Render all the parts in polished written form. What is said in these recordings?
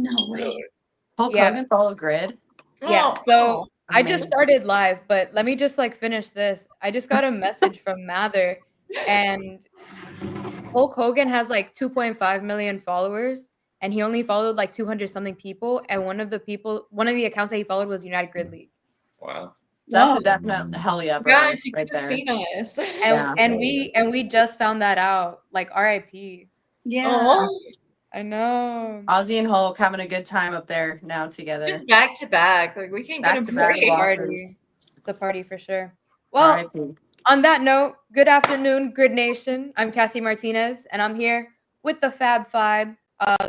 No way. Hulk Hogan follow Grid? Yeah, so I just amazing. started live, but let me just like finish this. I just got a message from Mather, and Hulk Hogan has like 2.5 million followers, and he only followed like 200 something people, and one of the accounts that he followed was United Grid League. Wow. That's a definite hell yeah, bro. Guys, you right could have there. seen us. And we just found that out, like RIP. Yeah. Oh, I know. Ozzy and Hulk having a good time up there now together. just back to back. Like we can't get a Back-to-back break. losses. It's a party for sure. Well, RIP. on that note, good afternoon, Grid Nation. I'm Cassie Martinez, and I'm here with the Fab Five,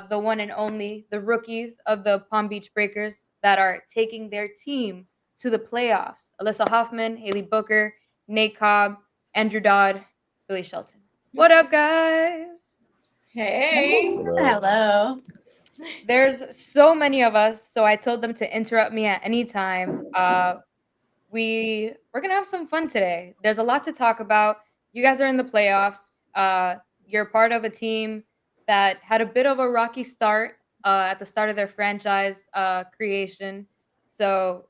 the one and only, the rookies of the Palm Beach Breakers that are taking their team to the playoffs. Alyssa Hoffman, Haley Booker, Nate Cobb, Andrew Dodd, Billy Shelton. What up, guys? Hey. Hello. There's so many of us, so I told them to interrupt me at any time. We're gonna have some fun today. There's a lot to talk about. You guys are in the playoffs. You're part of a team that had a bit of a rocky start at the start of their franchise creation. So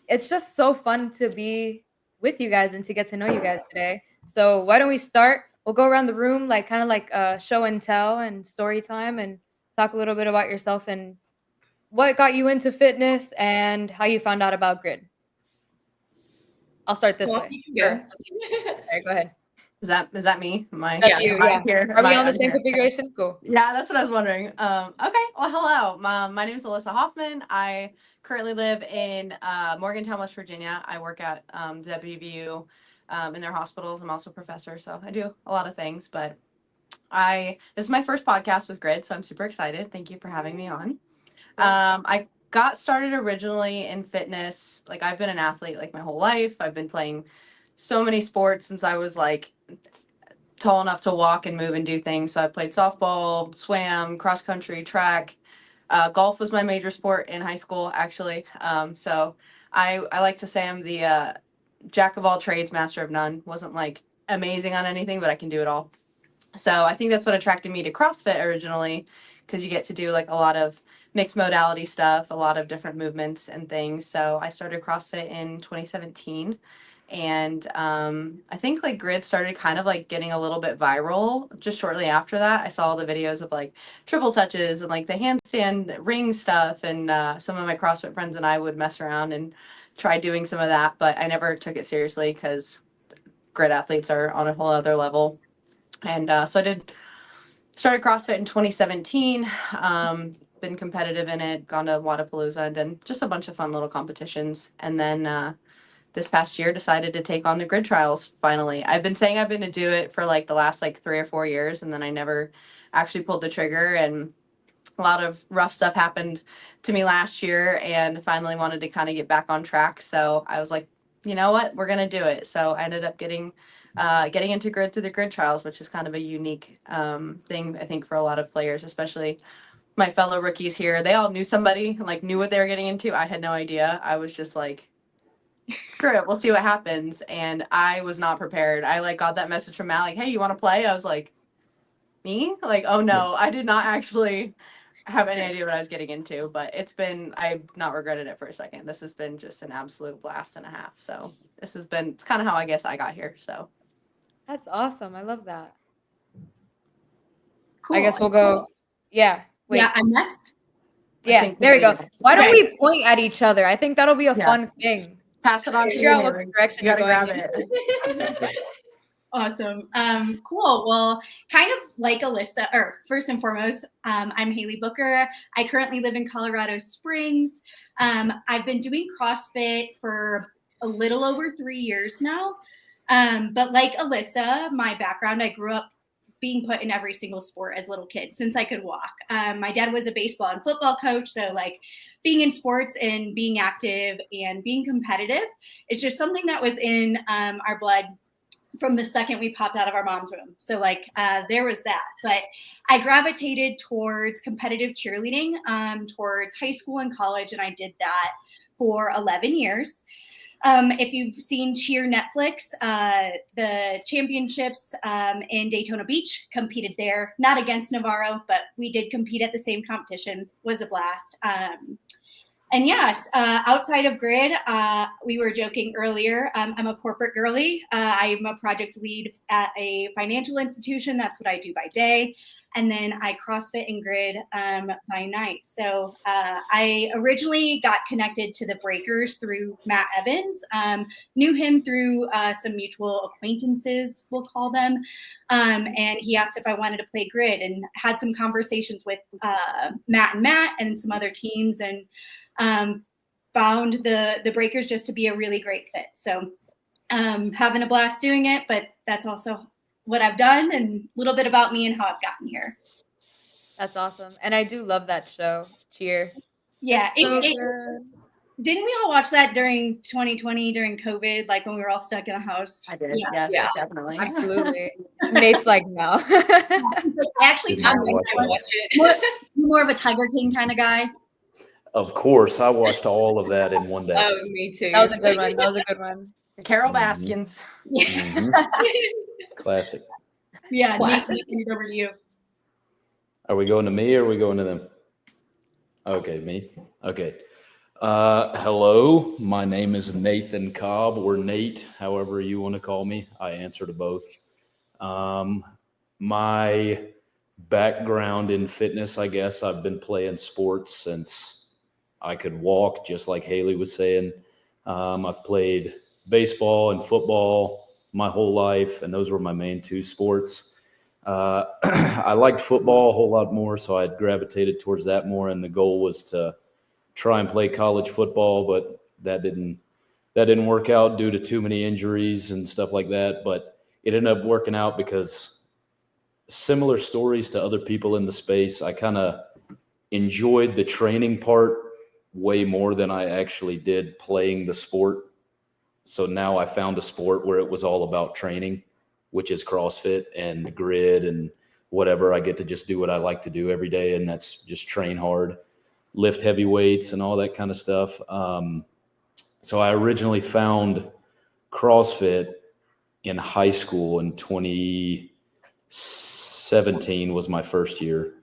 it's just so fun to be with you guys and to get to know you guys today. So why don't we start? We'll go around the room, like kind of like show and tell and story time, and talk a little bit about yourself and what got you into fitness and how you found out about Grid. I'll start this way. You can go. Okay, go ahead. Is that me? That's you. Yeah. Here? Are we on the same configuration? Cool. Yeah, that's what I was wondering. Okay. Well, hello. My name is Alyssa Hoffman. I currently live in Morgantown, West Virginia. I work at WVU in their hospitals. I'm also a professor, so I do a lot of things. But this is my first podcast with Grid, so I'm super excited. Thank you for having me on. I got started originally in fitness. Like I've been an athlete like my whole life. I've been playing so many sports since I was like tall enough to walk and move and do things. So I played softball, swam, cross country, track. Golf was my major sport in high school, actually. So I like to say I'm the jack of all trades, master of none. Wasn't like amazing on anything, but I can do it all. So I think that's what attracted me to CrossFit originally, because you get to do like a lot of mixed modality stuff, a lot of different movements and things. So I started CrossFit in 2017. And I think like Grid started kind of like getting a little bit viral just shortly after that. I saw all the videos of like triple touches and like the handstand ring stuff. And some of my CrossFit friends and I would mess around and try doing some of that. But I never took it seriously because Grid athletes are on a whole other level. And so I started CrossFit in 2017. Been competitive in it, gone to Wodapalooza, and done just a bunch of fun little competitions. And then this past year decided to take on the Grid trials finally. I've been saying I've been to do it for like the last like 3 or 4 years, and then I never actually pulled the trigger. And a lot of rough stuff happened to me last year, and finally wanted to kind of get back on track. So I was like, you know what, we're gonna do it. So I ended up getting into Grid through the Grid trials, which is kind of a unique thing I think for a lot of players, especially my fellow rookies here. They all knew somebody, like knew what they were getting into. I had no idea. I was just like, screw it, we'll see what happens. And I was not prepared. I like got that message from Matt, like, hey, you want to play? I was like, me? Like, oh no, I did not actually have any idea what I was getting into. But I've not regretted it for a second. This has been just an absolute blast and a half. So it's kind of how I guess I got here. So That's awesome. I love that. Cool. I guess we'll go. Yeah. Wait. Yeah, I'm next. Yeah, there we go. Why don't we point at each other? I think that'll be a fun thing. Pass it on to Figure you. out what direction You gotta you're going grab in. it. Awesome. Cool. Well, kind of like Alyssa, or first and foremost, I'm Haley Booker. I currently live in Colorado Springs. I've been doing CrossFit for a little over 3 years now. But like Alyssa, my background, I grew up being put in every single sport as little kids since I could walk. My dad was a baseball and football coach. So like being in sports and being active and being competitive, it's just something that was in our blood from the second we popped out of our mom's womb. So like there was that. But I gravitated towards competitive cheerleading towards high school and college. And I did that for 11 years. If you've seen Cheer Netflix, the championships in Daytona Beach, competed there, not against Navarro, but we did compete at the same competition. Was a blast. And yes, outside of Grid, we were joking earlier, I'm a corporate girly. I'm a project lead at a financial institution. That's what I do by day. And then I CrossFit and Grid by night. So I originally got connected to the Breakers through Matt Evans. Knew him through some mutual acquaintances, we'll call them. And he asked if I wanted to play Grid, and had some conversations with Matt and some other teams, and found the Breakers just to be a really great fit. So having a blast doing it, but that's also what I've done and a little bit about me and how I've gotten here. That's awesome. And I do love that show, Cheer. Yeah. So Didn't we all watch that during 2020, during COVID, like when we were all stuck in the house? I did. Yes, Yeah. definitely. Absolutely. Nate's like, no. I actually Did not passed watch that. Watch it. more of a Tiger King kind of guy. Of course, I watched all of that in one day. Oh, me too. That was a good one. That was a good one. Carol Mhm. Baskins. Mhm. Classic. Yeah, Classic. Nate, over to you. Are we going to me or are we going to them? Okay, me. Okay. Hello, my name is Nathan Cobb, or Nate, however you want to call me. I answer to both. My background in fitness, I guess, I've been playing sports since I could walk, just like Haley was saying. I've played baseball and football my whole life, and those were my main two sports. I liked football a whole lot more, so I gravitated towards that more, and the goal was to try and play college football, but that didn't work out due to too many injuries and stuff like that. But it ended up working out because similar stories to other people in the space, I kind of enjoyed the training part way more than I actually did playing the sport. So now I found a sport where it was all about training, which is CrossFit and Grid and whatever. I get to just do what I like to do every day, and that's just train hard, lift heavy weights and all that kind of stuff. So I originally found CrossFit in high school in 2017 was my first year.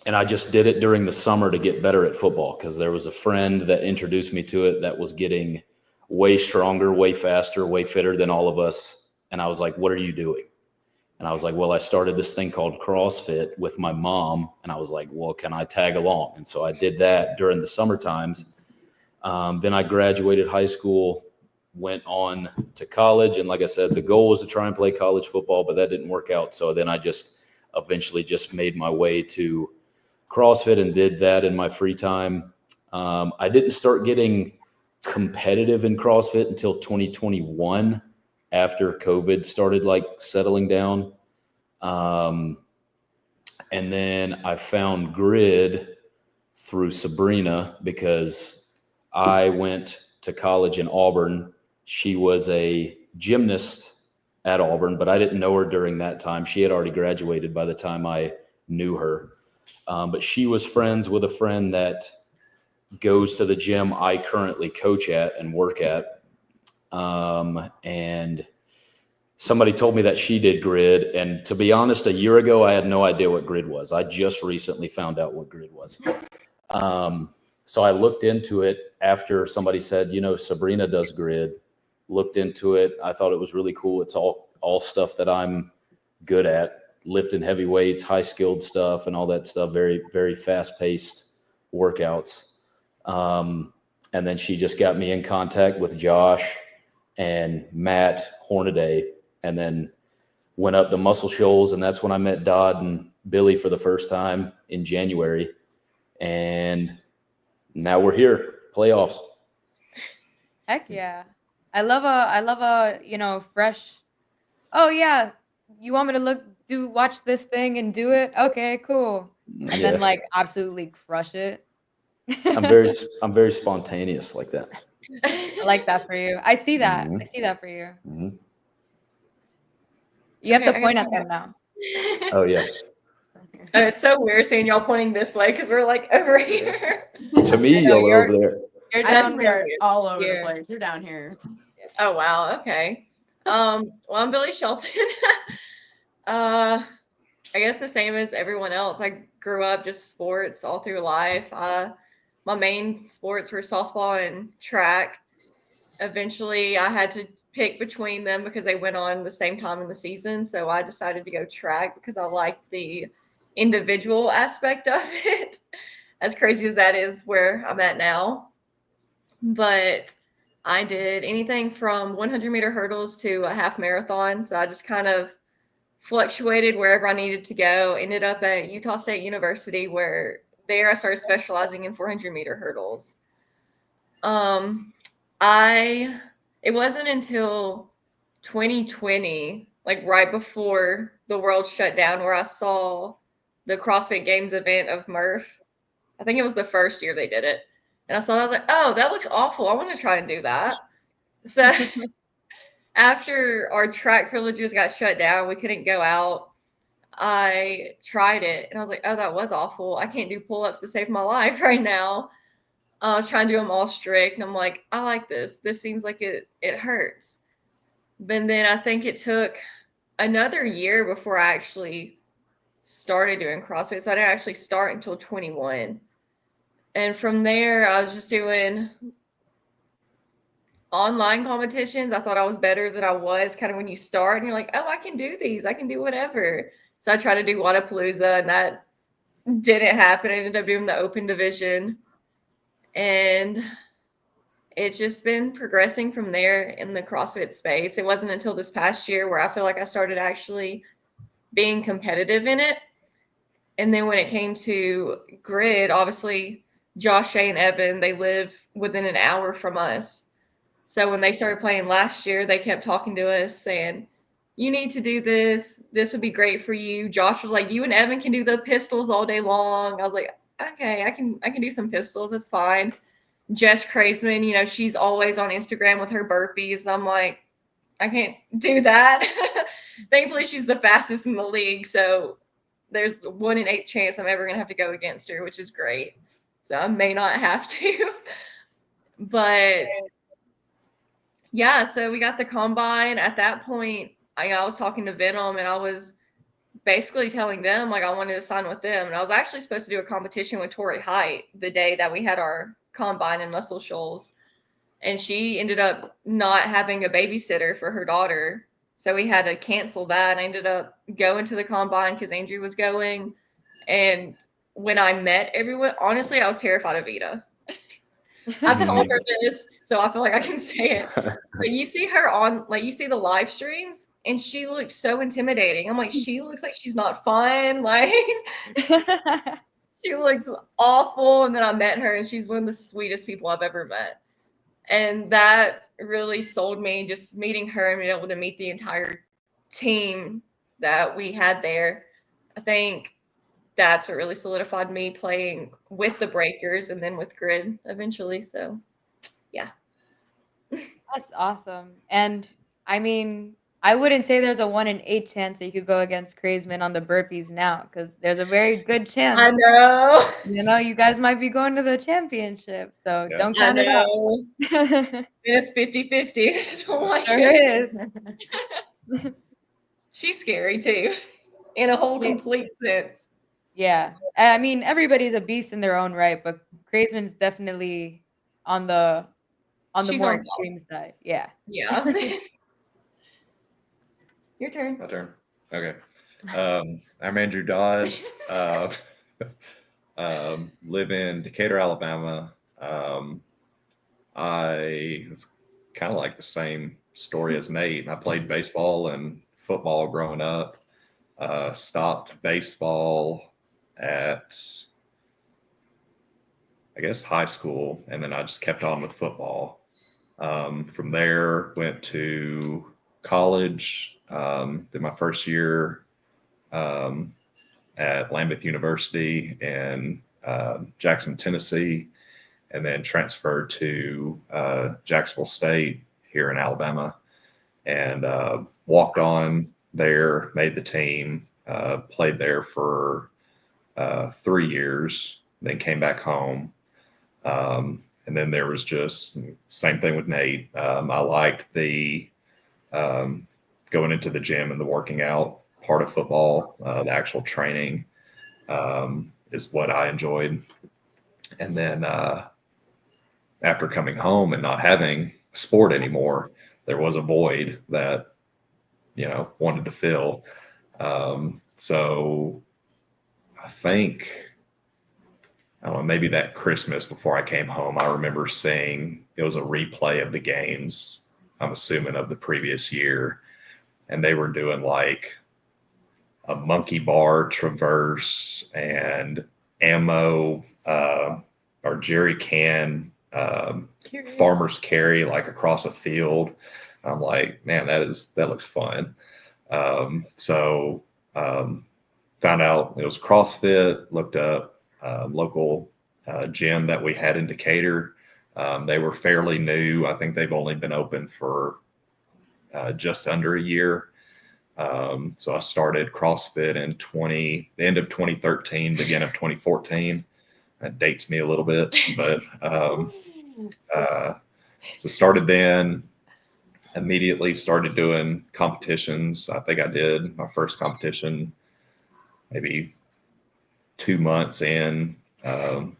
And I just did it during the summer to get better at football, because there was a friend that introduced me to it that was getting way stronger, way faster, way fitter than all of us. And I was like, what are you doing? And I was like, well, I started this thing called CrossFit with my mom. And I was like, well, can I tag along? And so I did that during the summer times. Then I graduated high school, went on to college. And like I said, the goal was to try and play college football, but that didn't work out. So then I just eventually just made my way to CrossFit and did that in my free time. I didn't start getting competitive in CrossFit until 2021, after COVID started like settling down. And then I found Grid through Sabrina, because I went to college in Auburn. She was a gymnast at Auburn, but I didn't know her during that time. She had already graduated by the time I knew her. But she was friends with a friend that goes to the gym I currently coach at and work at. And somebody told me that she did Grid. And to be honest, a year ago, I had no idea what Grid was. I just recently found out what Grid was. So I looked into it after somebody said, you know, Sabrina does Grid. Looked into it. I thought it was really cool. It's all stuff that I'm good at. Lifting heavy weights, high skilled stuff and all that stuff, very, very fast paced workouts. And then she just got me in contact with Josh and Matt Hornaday, and then went up to Muscle Shoals. And that's when I met Dodd and Billy for the first time in January. And now we're here, playoffs. Heck yeah. I love a, you know, fresh, oh yeah, you want me to watch this thing and do it? Okay, cool. And then like absolutely crush it. I'm very spontaneous like that. I like that for you. I see that. Mhm. I see that for you. Mhm. You have Okay, to I point guess at them now. Oh yeah. It's so weird seeing y'all pointing this way because we're like over here. To me, know, y'all are over there. You're I down think we're all over here. the place. You're down here. Oh wow, okay. Well, I'm Billy Shelton. I guess the same as everyone else. I grew up just sports all through life. My main sports were softball and track. Eventually, I had to pick between them because they went on the same time in the season. So I decided to go track because I liked the individual aspect of it. As crazy as that is where I'm at now. But I did anything from 100-meter hurdles to a half marathon. So I just kind of fluctuated wherever I needed to go. Ended up at Utah State University, where there I started specializing in 400-meter hurdles. It wasn't until 2020, like right before the world shut down, where I saw the CrossFit Games event of Murph. I think it was the first year they did it. And I saw that, I was like, oh, that looks awful. I want to try and do that. So after our track privileges got shut down, we couldn't go out. I tried it and I was like, oh, that was awful. I can't do pull-ups to save my life right now. I was trying to do them all strict, and I'm like, I like this. This seems like it hurts. But then I think it took another year before I actually started doing CrossFit. So I didn't actually start until 21. And from there, I was just doing online competitions. I thought I was better than I was kind of when you start and you're like, oh, I can do these. I can do whatever. So I tried to do Wodapalooza, and that didn't happen. I ended up doing the open division. And it's just been progressing from there in the CrossFit space. It wasn't until this past year where I feel like I started actually being competitive in it. And then when it came to grid, obviously Josh, Shay, and Evan, they live within an hour from us. So when they started playing last year, they kept talking to us saying, you need to do this. This would be great for you. Josh was like, you and Evan can do the pistols all day long. I was like, okay, I can do some pistols. It's fine. Jess Kraisman, you know, she's always on Instagram with her burpees. I'm like, I can't do that. Thankfully, she's the fastest in the league. So there's 1 in 8 chance I'm ever going to have to go against her, which is great. So I may not have to. But yeah, so we got the combine. At that point, I was talking to Venom, and I was basically telling them like I wanted to sign with them. And I was actually supposed to do a competition with Tori Height the day that we had our combine in Muscle Shoals. And she ended up not having a babysitter for her daughter. So we had to cancel that. I ended up going to the combine because Andrew was going. And when I met everyone, honestly, I was terrified of Vita. I've told her this, so I feel like I can say it. But you see her on, like, you see the live streams, and she looks so intimidating. I'm like, she looks like she's not fun. Like, she looks awful. And then I met her, and she's one of the sweetest people I've ever met. And that really sold me, just meeting her and being able to meet the entire team that we had there. I think that's what really solidified me playing with the Breakers and then with Grid eventually. So, yeah. That's awesome. And I mean, I wouldn't say there's a 1 in 8 chance that you could go against Kraisman on the burpees now, because there's a very good chance. I know. You know, you guys might be going to the championship. So Yeah. don't I count it out. know. It's 50-50. Oh my Sure goodness. is. She's scary too, in a whole complete sense. Yeah. I mean, everybody's a beast in their own right, but Kraisman's definitely on the She's more on top. extreme side. Yeah. Yeah. Your turn. My turn. Okay. I'm Andrew Dodd. Live in Decatur, Alabama. It's kind of like the same story as Nate. I played baseball and football growing up. Stopped baseball at, I guess, high school, and then I just kept on with football. From there, went to college. Did my first year at Lambeth University in Jackson, Tennessee, and then transferred to Jacksonville State here in Alabama, and walked on there, made the team, played there for 3 years, then came back home. And then there was just same thing with Nate. I liked the going into the gym and the working out part of football. The actual training is what I enjoyed. And then after coming home and not having sport anymore, there was a void that, wanted to fill. So I think, I don't know, maybe that Christmas before I came home, I remember seeing it was a replay of the games, I'm assuming of the previous year. And they were doing like a monkey bar traverse and ammo or jerry can farmer's carry like across a field. I'm like, man, that looks fun. So found out it was CrossFit, looked up local gym that we had in Decatur. They were fairly new. I think they've only been open for just under a year. So I started CrossFit in the end of 2013, beginning of 2014. That dates me a little bit, but so started then, immediately started doing competitions. I think I did my first competition maybe 2 months in. It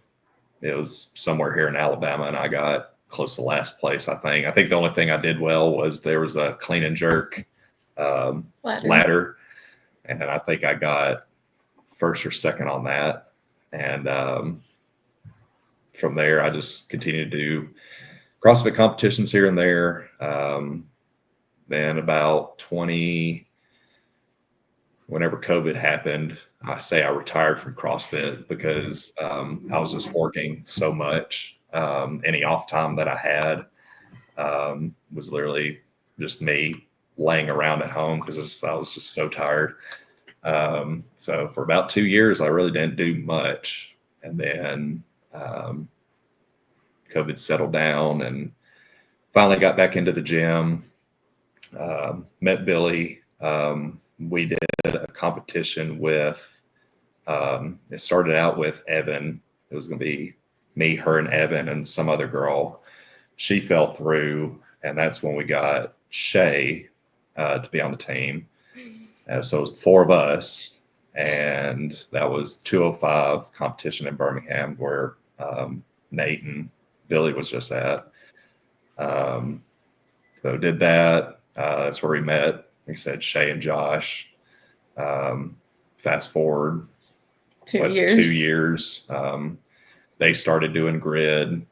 was somewhere here in Alabama, and I got close to last place, I think. I think the only thing I did well was there was a clean and jerk ladder, and I think I got first or second on that. And from there, I just continued to do CrossFit competitions here and there. Then about whenever COVID happened, I say I retired from CrossFit because I was just working so much. Any off time that I had was literally just me laying around at home because I was just so tired. So for about 2 years, I really didn't do much. And then COVID settled down and finally got back into the gym, met Billy. We did a competition with, it started out with Evan. It was going to be me, her, and Evan and some other girl. She fell through, and that's when we got Shay to be on the team. So it was 4 of us, and that was 205 competition in Birmingham where Nate and Billy was just at. So did that. That's where we met. Like I said, Shay and Josh. Fast forward 2 years. 2 years. They started doing grid.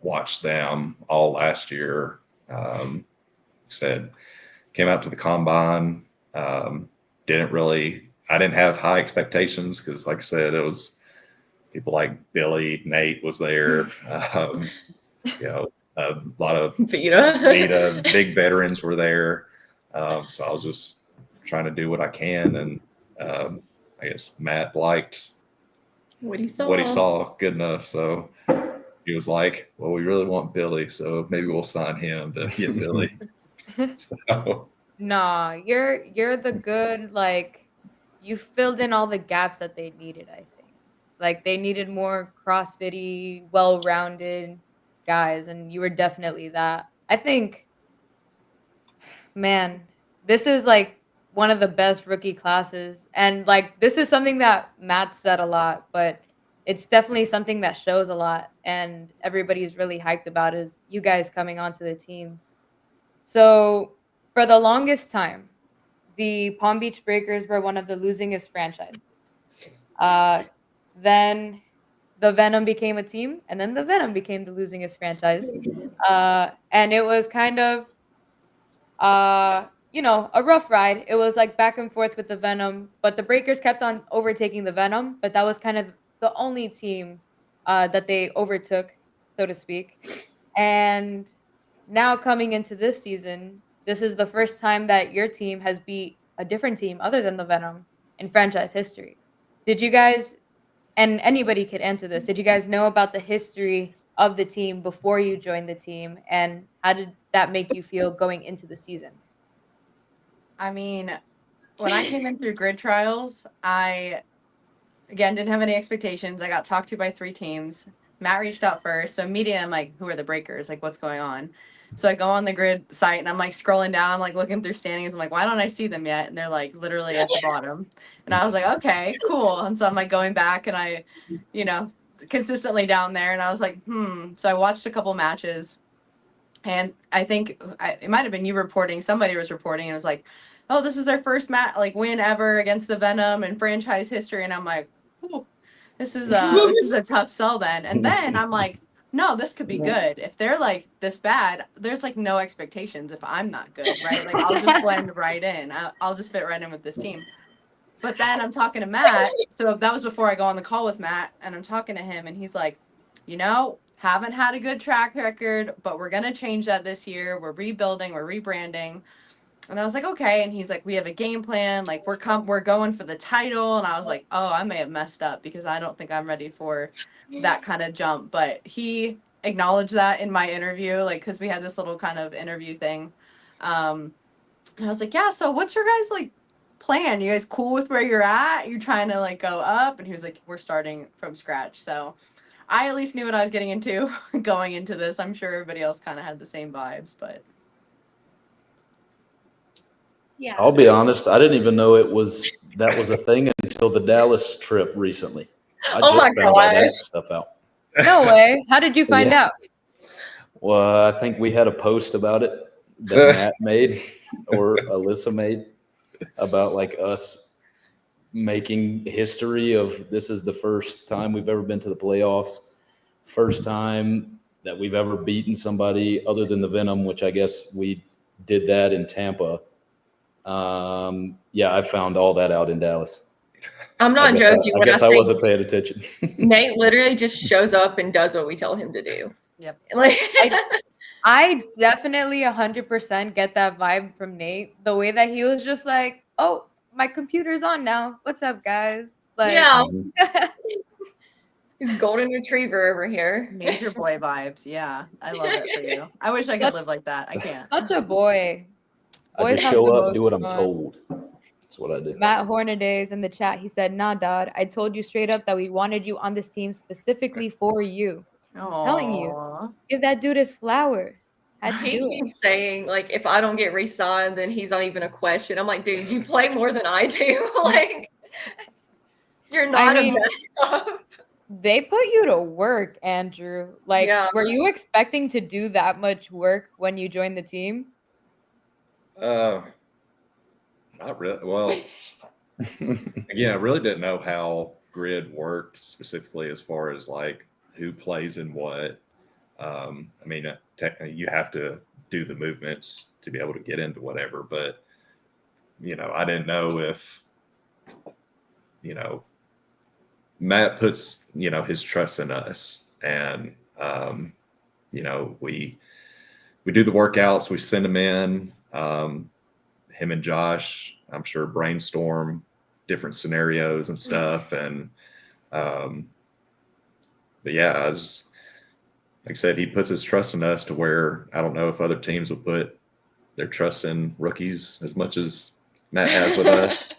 Watched them all last year. Said, came out to the combine. I didn't have high expectations because, like I said, it was people like Billy, Nate was there. A lot of Vita, big veterans were there. So I was just trying to do what I can. And I guess Matt liked what he saw good enough. So he was like, well, we really want Billy, so maybe we'll sign him to get Billy. So Nah, you're the good, like, you filled in all the gaps that they needed, I think. Like, they needed more CrossFit-y, well-rounded guys, and you were definitely that. I think, man, this is like one of the best rookie classes. And like, this is something that Matt said a lot, but it's definitely something that shows a lot and everybody's really hyped about is you guys coming onto the team. So for the longest time, the Palm Beach Breakers were one of the losingest franchises. Then the Venom became a team, and then the Venom became the losingest franchise. And it was kind of, a rough ride. It was like back and forth with the Venom, but the Breakers kept on overtaking the Venom, but that was kind of the only team that they overtook, so to speak. And now coming into this season, this is the first time that your team has beat a different team other than the Venom in franchise history. Did you guys, and anybody could answer this, did you guys know about the history of the team before you joined the team? And how did that make you feel going into the season? I mean, when I came in through grid trials, I, again, didn't have any expectations. I got talked to by 3 teams. Matt reached out first. So immediately I'm like, who are the breakers? Like, what's going on? So I go on the grid site and I'm like scrolling down, like looking through standings. I'm like, why don't I see them yet? And they're like literally at the bottom. And I was like, okay, cool. And so I'm like going back and I, consistently down there. And I was like, So I watched a couple matches. And I think it might have been you reporting. Somebody was reporting and it was like, oh, this is their first win ever against the Venom in franchise history. And I'm like, ooh, this is a tough sell then. And then I'm like, no, this could be good. If they're like this bad, there's like no expectations if I'm not good, right? Like I'll just blend right in. I'll just fit right in with this team. But then I'm talking to Matt. So that was before I go on the call with Matt, and I'm talking to him, and he's like, haven't had a good track record, but we're gonna change that this year. We're rebuilding, we're rebranding. And I was like, okay. And he's like, we have a game plan. Like we're going for the title. And I was like, oh, I may have messed up because I don't think I'm ready for that kind of jump. But he acknowledged that in my interview, like, cause we had this little kind of interview thing. And I was like, yeah, so what's your guys like plan? You guys cool with where you're at? You're trying to like go up? And he was like, we're starting from scratch. So I at least knew what I was getting into going into this. I'm sure everybody else kind of had the same vibes, but. Yeah. I'll be honest, I didn't even know that was a thing until the Dallas trip recently. I Oh just my found all that gosh. stuff out. No way. How did you find Yeah. out? Well, I think we had a post about it that Matt made or Alyssa made about like us making history of this is the first time we've ever been to the playoffs, first time that we've ever beaten somebody other than the Venom, which I guess we did that in Tampa. I found all that out in Dallas. I'm not joking. I when guess I say wasn't paying attention. Nate literally just shows up and does what we tell him to do. Yep. Like I definitely 100% get that vibe from Nate. The way that he was just like, oh, my computer's on now. What's up, guys? Like, yeah, he's golden retriever over here. Major boy vibes. Yeah. I love it for you. I wish I could live like that. I can't. such a boy. I Boys just have show the up, most do what I'm fun. told. That's what I do. Matt Hornadays in the chat, he said, nah, Dodd, I told you straight up that we wanted you on this team specifically for you. I'm telling you, Aw. give that dude his flowers. Had to He do it. keeps saying, like, if I don't get re-signed, then he's not even a question. I'm like, dude, you play more than I do. Like, you're not mean, a backup. They put you to work, Andrew. Like, Yeah. were you expecting to do that much work when you joined the team? Not really. Well, again, I really didn't know how grid worked specifically as far as like who plays in what. I mean, technically you have to do the movements to be able to get into whatever, but I didn't know if, Matt puts, his trust in us, and, we do the workouts, we send them in, him and Josh, I'm sure, brainstorm different scenarios and stuff. And, but yeah, like I said, he puts his trust in us to where I don't know if other teams would put their trust in rookies as much as Matt has with us.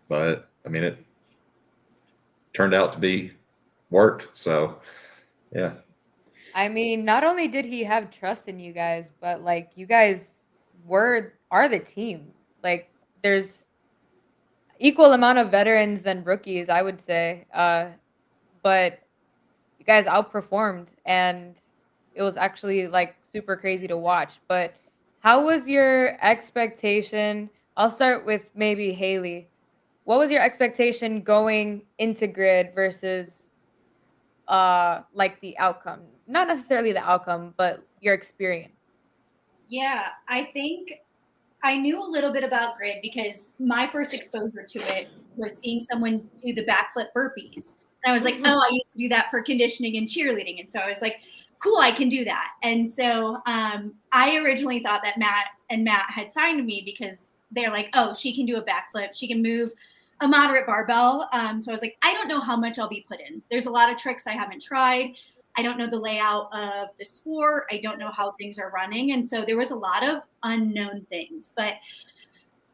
But I mean, it turned out to be worked. So yeah. I mean, not only did he have trust in you guys, but like you guys are the team. Like there's equal amount of veterans than rookies, I would say. But you guys outperformed, and it was actually like super crazy to watch. But how was your expectation? I'll start with maybe Haley. What was your expectation going into grid versus like the outcome? Not necessarily the outcome, but your experience. Yeah, I think I knew a little bit about grid because my first exposure to it was seeing someone do the backflip burpees. And I was like, oh, I used to do that for conditioning and cheerleading. And so I was like, cool, I can do that. And so I originally thought that Matt had signed me because they're like, oh, she can do a backflip. She can move a moderate barbell. So I was like, I don't know how much I'll be put in. There's a lot of tricks I haven't tried. I don't know the layout of the sport. I don't know how things are running. And so there was a lot of unknown things. But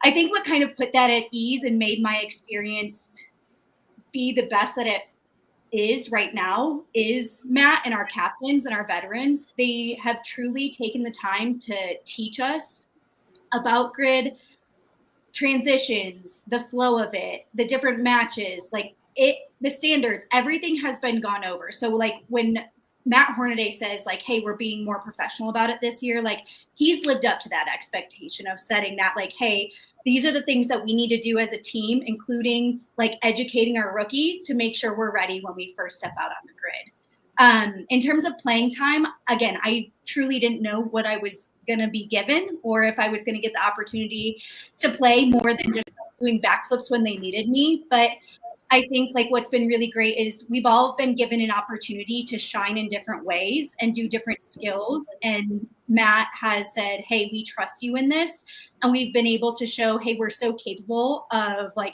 I think what kind of put that at ease and made my experience be the best that is right now is Matt and our captains and our veterans. They have truly taken the time to teach us about grid, transitions, the flow of it, the different matches, like the standards, everything has been gone over. So like when Matt Hornaday says like, hey, we're being more professional about it this year, like he's lived up to that expectation of setting that like, hey, these are the things that we need to do as a team, including like educating our rookies to make sure we're ready when we first step out on the grid. In terms of playing time, again, I truly didn't know what I was going to be given or if I was going to get the opportunity to play more than just doing backflips when they needed me. But I think like what's been really great is we've all been given an opportunity to shine in different ways and do different skills. And Matt has said, hey, we trust you in this. And we've been able to show, hey, we're so capable of like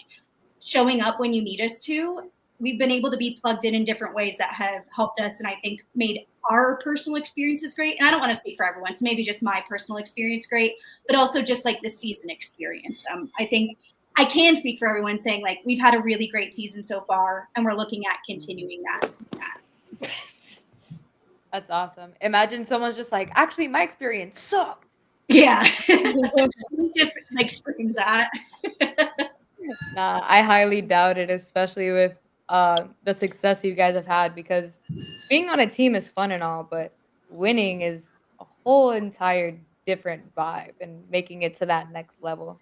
showing up when you need us to. We've been able to be plugged in different ways that have helped us and I think made our personal experiences great. And I don't want to speak for everyone, so maybe just my personal experience great, but also just like the season experience. I think I can speak for everyone saying like we've had a really great season so far and we're looking at continuing that. That's awesome. Imagine someone's just like, actually, my experience sucked. Yeah. Just like screams that. Nah, I highly doubt it, especially with the success you guys have had, because being on a team is fun and all, but winning is a whole entire different vibe and making it to that next level.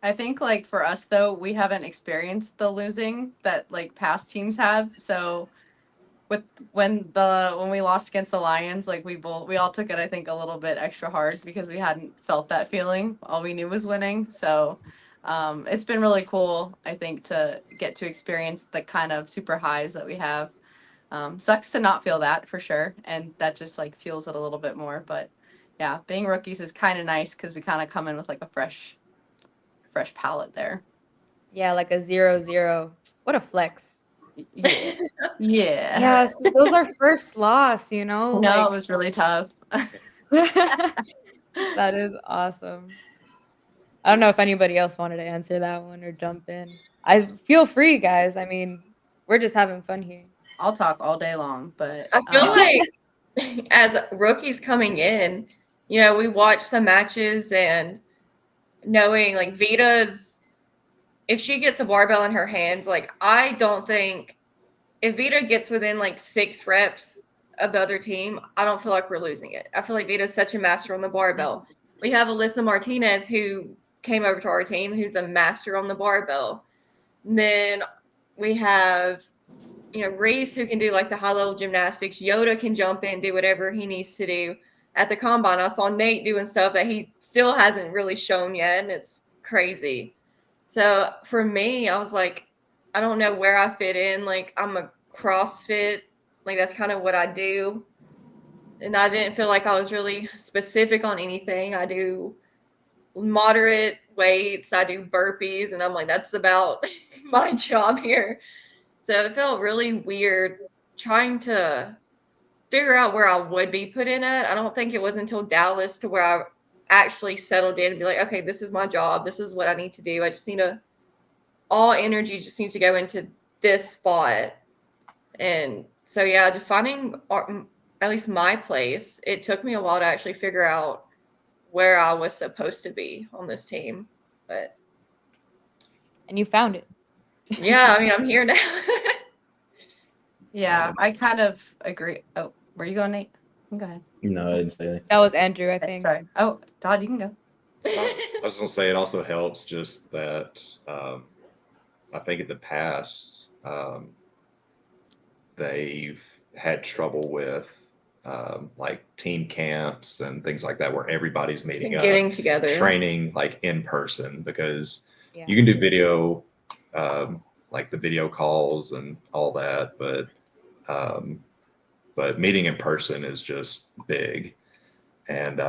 I think like for us though, we haven't experienced the losing that like past teams have. So when we lost against the Lions, like we all took it I think a little bit extra hard because we hadn't felt that feeling. All we knew was winning. So it's been really cool, I think, to get to experience the kind of super highs that we have. Sucks to not feel that for sure, and that just like fuels it a little bit more. But yeah, being rookies is kind of nice because we kind of come in with like a fresh palette there. Yeah, like a 0-0. What a flex. Yeah. Yeah. Yeah, so those are first loss, you know? No, like- it was really tough. That is awesome. I don't know if anybody else wanted to answer that one or jump in. I feel free, guys. I mean, we're just having fun here. I'll talk all day long, but I feel like as rookies coming in, you know, we watch some matches and knowing like Vita's, if she gets a barbell in her hands, like I don't think if Vita gets within like 6 reps of the other team, I don't feel like we're losing it. I feel like Vita's such a master on the barbell. We have Alyssa Martinez who came over to our team who's a master on the barbell. And then we have, you know, Reese who can do like the high level gymnastics. Yoda can jump in, do whatever he needs to do. At the combine, I saw Nate doing stuff that he still hasn't really shown yet, and it's crazy. So for me, I was like, I don't know where I fit in. Like I'm a CrossFit, like that's kind of what I do. And I didn't feel like I was really specific on anything. I do moderate weights, I do burpees, and I'm like, that's about my job here. So it felt really weird trying to figure out where I would be put in at. I don't think it was until Dallas to where I actually settled in and be like, okay, this is my job. This is what I need to do. I just need all energy just needs to go into this spot. And so, yeah, just finding at least my place. It took me a while to actually figure out where I was supposed to be on this team. But And you found it. yeah, I mean, I'm here now. yeah, I kind of agree. Oh, where you going, Nate? Go ahead. No, I didn't say anything. That was Andrew, I think. Sorry. Oh, Todd, you can go. I was going to say it also helps just that I think in the past they've had trouble with like team camps and things like that where everybody's meeting Getting up, together. training like in person because Yeah. you can do video, like the video calls and all that, but meeting in person is just big. And,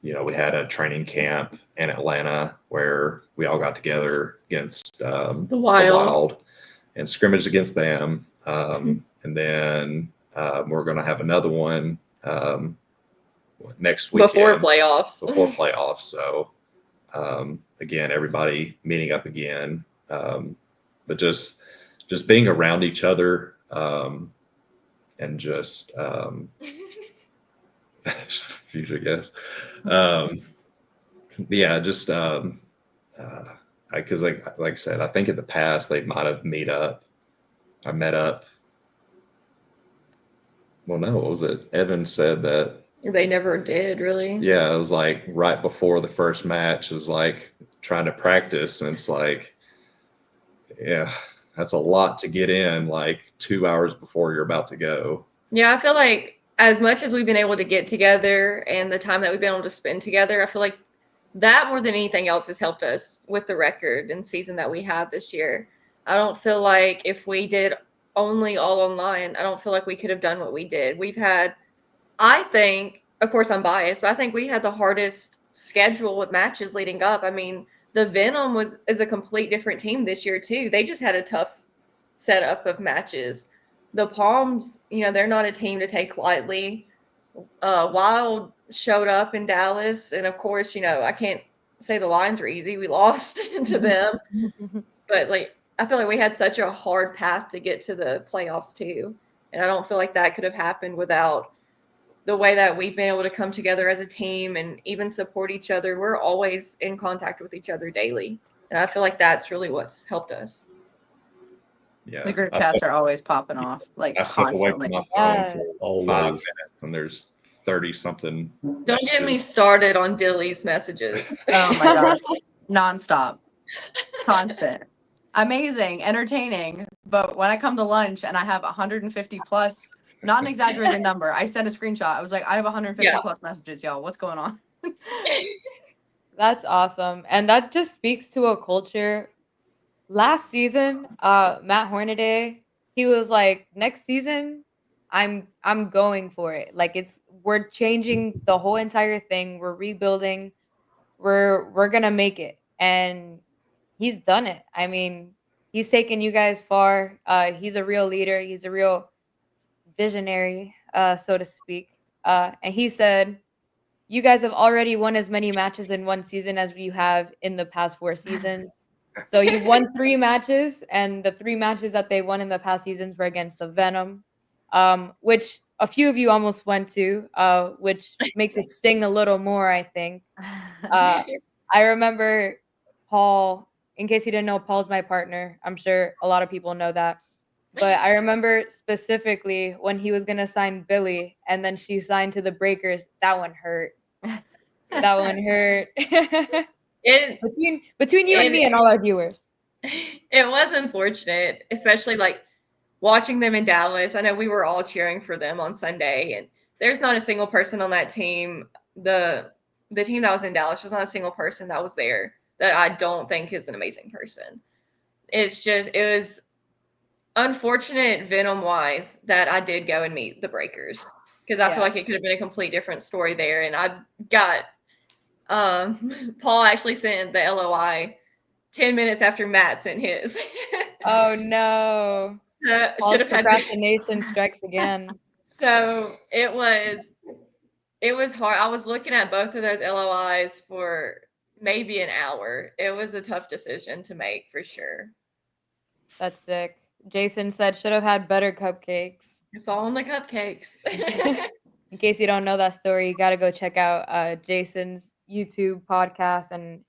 you know, we had a training camp in Atlanta where we all got together against The Wild. and scrimmaged against them. And then we're going to have another one next weekend. Before playoffs. Before playoffs. So, again, everybody meeting up again. But just just being around each other, and just future guess. Yeah, just because like I said, I think in the past they might have met up. Well, no, what was it? Evan said that. They never did really. Yeah, it was like right before the first match. It was like trying to practice, and it's like, yeah, that's a lot to get in like 2 hours before you're about to go. Yeah, I feel like as much as we've been able to get together and the time that we've been able to spend together, I feel like that more than anything else has helped us with the record and season that we have this year. I don't feel like if we did only all online, I don't feel like we could have done what we did. We've had, I think, of course I'm biased, but I think we had the hardest schedule with matches leading up. I mean, the Venom is a complete different team this year too. They just had a tough setup of matches. The Palms, they're not a team to take lightly. Wild showed up in Dallas, and of course, I can't say the Lions were easy. We lost to them, but I feel like we had such a hard path to get to the playoffs too, and I don't feel like that could have happened without the way that we've been able to come together as a team and even support each other. We're always in contact with each other daily, and I feel like that's really what's helped us. Yeah, The group chats are always popping off, like I step away from constantly. my phone Yeah. for 5 Always. minutes, and there's 30 something. Don't get me started on Dilly's messages. Oh my gosh, nonstop, constant, amazing, entertaining. But when I come to lunch and I have 150 plus, not an exaggerated number, I sent a screenshot. I was like, I have 150 Yeah. plus messages, y'all. What's going on? That's awesome. And that just speaks to a culture. Last season, Matt Hornaday, he was like, next season, I'm going for it. Like we're changing the whole entire thing. We're rebuilding. We're gonna make it. And he's done it. I mean, he's taken you guys far. He's a real leader. He's a real visionary, so to speak. And he said, you guys have already won as many matches in one season as you have in the past 4 seasons. So you've won 3 matches, and the 3 matches that they won in the past seasons were against the Venom, which a few of you almost went to, which makes it sting a little more, I think. I remember Paul, in case you didn't know, Paul's my partner. I'm sure a lot of people know that. But I remember specifically when he was going to sign Billy, and then she signed to the Breakers. That one hurt. That one hurt. Between you and me and all our viewers. It was unfortunate, especially watching them in Dallas. I know we were all cheering for them on Sunday, and there's not a single person on that team. The team that was in Dallas, there's not a single person that was there that I don't think is an amazing person. It was unfortunate Venom-wise that I did go and meet the Breakers, because I feel like it could have been a complete different story there. And I got Paul actually sent the LOI 10 minutes after Matt sent his. Oh no. Should have had procrastination strikes again. So it was hard. I was looking at both of those LOIs for maybe an hour. It was a tough decision to make for sure. That's sick. Jason said should have had better cupcakes. It's all in the cupcakes. In case you don't know that story, you got to go check out Jason's YouTube podcast and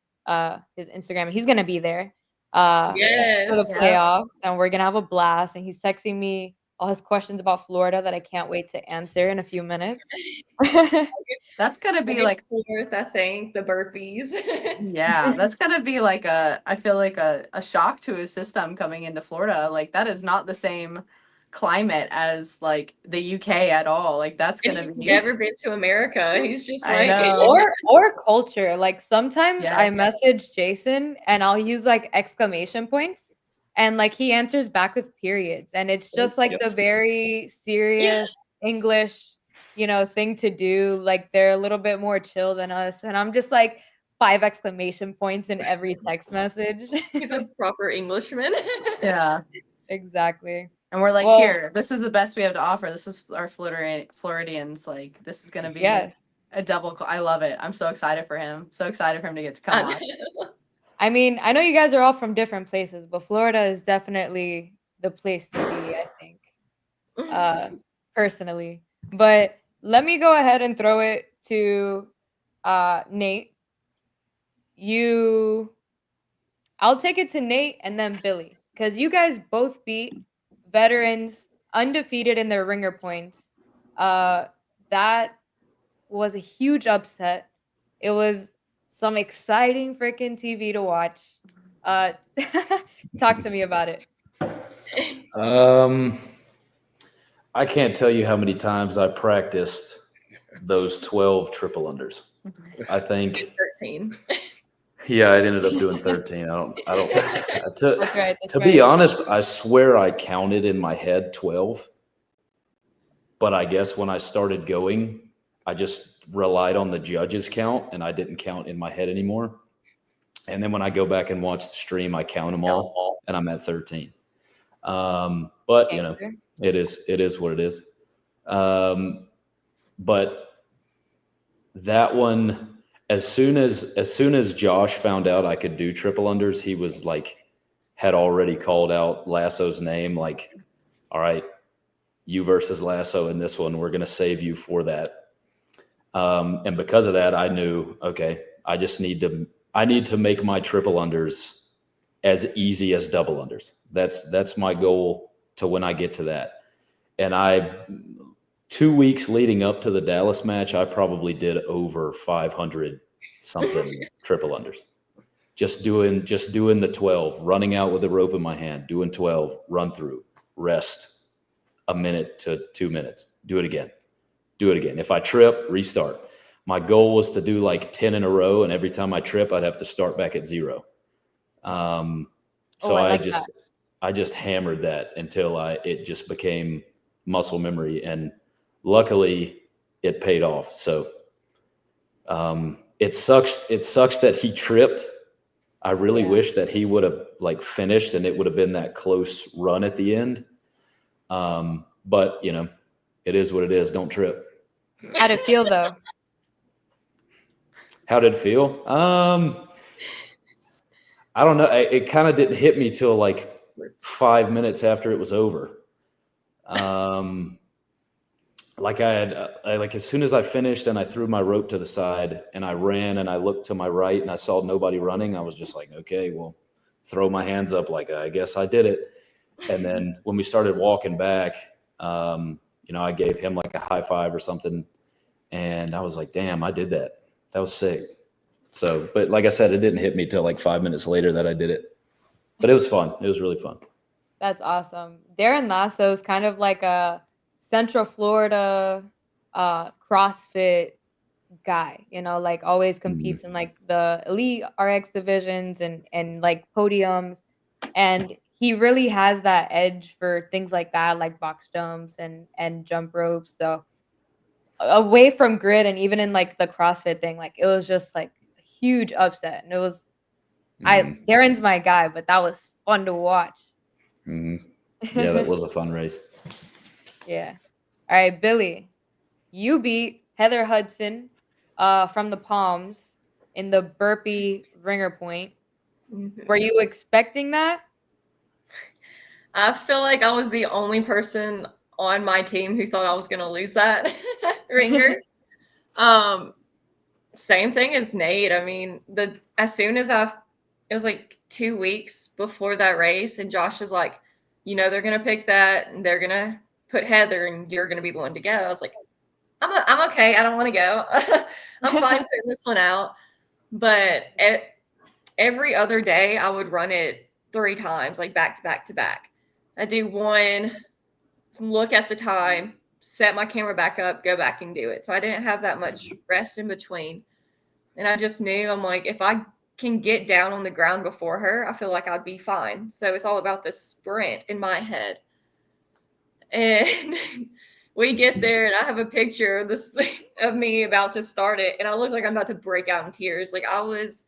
his Instagram. He's going to be there Yes. for the playoffs, and we're going to have a blast. And he's texting me all his questions about Florida that I can't wait to answer in a few minutes. That's going to be fourth, I think, the burpees. Yeah, that's going to be I feel like a shock to his system coming into Florida. Like, that is not the same climate as the UK at all. Like, that's going to be. He's never been to America. He's just I know. or culture. Like, sometimes I Yes. message Jason and I'll use exclamation points, and he answers back with periods, and it's just the very serious English thing to do. They're a little bit more chill than us, and I'm just 5 exclamation points in every text message. He's a proper Englishman. Yeah, exactly. and we're here, this is the best we have to offer. This is our Floridians. This is gonna be a double. I love it. I'm so excited for him. So excited for him to get to come on. I mean, I know you guys are all from different places, but Florida is definitely the place to be, I think, personally. But let me go ahead and throw it to Nate. I'll take it to Nate and then Billy, because you guys both beat veterans undefeated in their ringer points. That was a huge upset. It was some exciting freaking TV to watch. Talk to me about it. I can't tell you how many times I practiced those 12 triple unders. I think 13. Yeah, I ended up doing 13. That's right. To be honest, I swear I counted in my head 12. But I guess when I started going, I just relied on the judges count and I didn't count in my head anymore. And then when I go back and watch the stream, I count them all and I'm at 13. But you know, it is what it is. But that one, as soon as Josh found out I could do triple unders, he was like, had already called out Lasso's name. Like, all right, you versus Lasso in this one, we're going to save you for that. And because of that, I knew, okay, I need to make my triple unders as easy as double unders. That's my goal to when I get to that. And 2 weeks leading up to the Dallas match, I probably did over 500 something triple unders. Just doing the 12, running out with a rope in my hand, doing 12, run through, rest a minute to 2 minutes, do it again. If I trip, restart. My goal was to do like 10 in a row, and every time I trip, I'd have to start back at 0. So I just hammered that until it just became muscle memory, and luckily it paid off. So it sucks that he tripped. I really wish that he would have like finished and it would have been that close run at the end. But you know, it is what it is. Don't trip. How'd it feel though? How did it feel? I don't know. It kind of didn't hit me till like 5 minutes after it was over. Like as soon as I finished and I threw my rope to the side and I ran and I looked to my right and I saw nobody running, I was just like, okay, well, throw my hands up. Like, I guess I did it. And then when we started walking back, you know, I gave him like a high five or something. And I was like, damn, I did that. That was sick. So, but like I said, it didn't hit me till like 5 minutes later that I did it, but it was fun. It was really fun. That's awesome. Darren Lasso is kind of like a Central Florida CrossFit guy, you know, like always competes in like the elite RX divisions and like podiums. And he really has that edge for things like that, like box jumps and jump ropes. So away from grid and even in like the CrossFit thing, like it was just like a huge upset. And it was, Darren's my guy, but that was fun to watch. Yeah, that was a fun race. Yeah. All right, Billy, you beat Heather Hudson from the Palms in the burpee ringer point. Were you expecting that? I feel like I was the only person on my team who thought I was going to lose that ringer. Same thing as Nate. I mean, as soon as it was like 2 weeks before that race, and Josh was like, you know, they're going to pick that and they're going to put Heather and you're going to be the one to go. I was like, I'm okay. I don't want to go. I'm fine sitting this one out. But every other day I would run it 3 times, like back to back to back. I do one, look at the time, set my camera back up, go back and do it. So I didn't have that much rest in between. And I just knew, I'm like, if I can get down on the ground before her, I feel like I'd be fine. So it's all about the sprint in my head. And we get there and I have a picture of me about to start it. And I look like I'm about to break out in tears. Like I was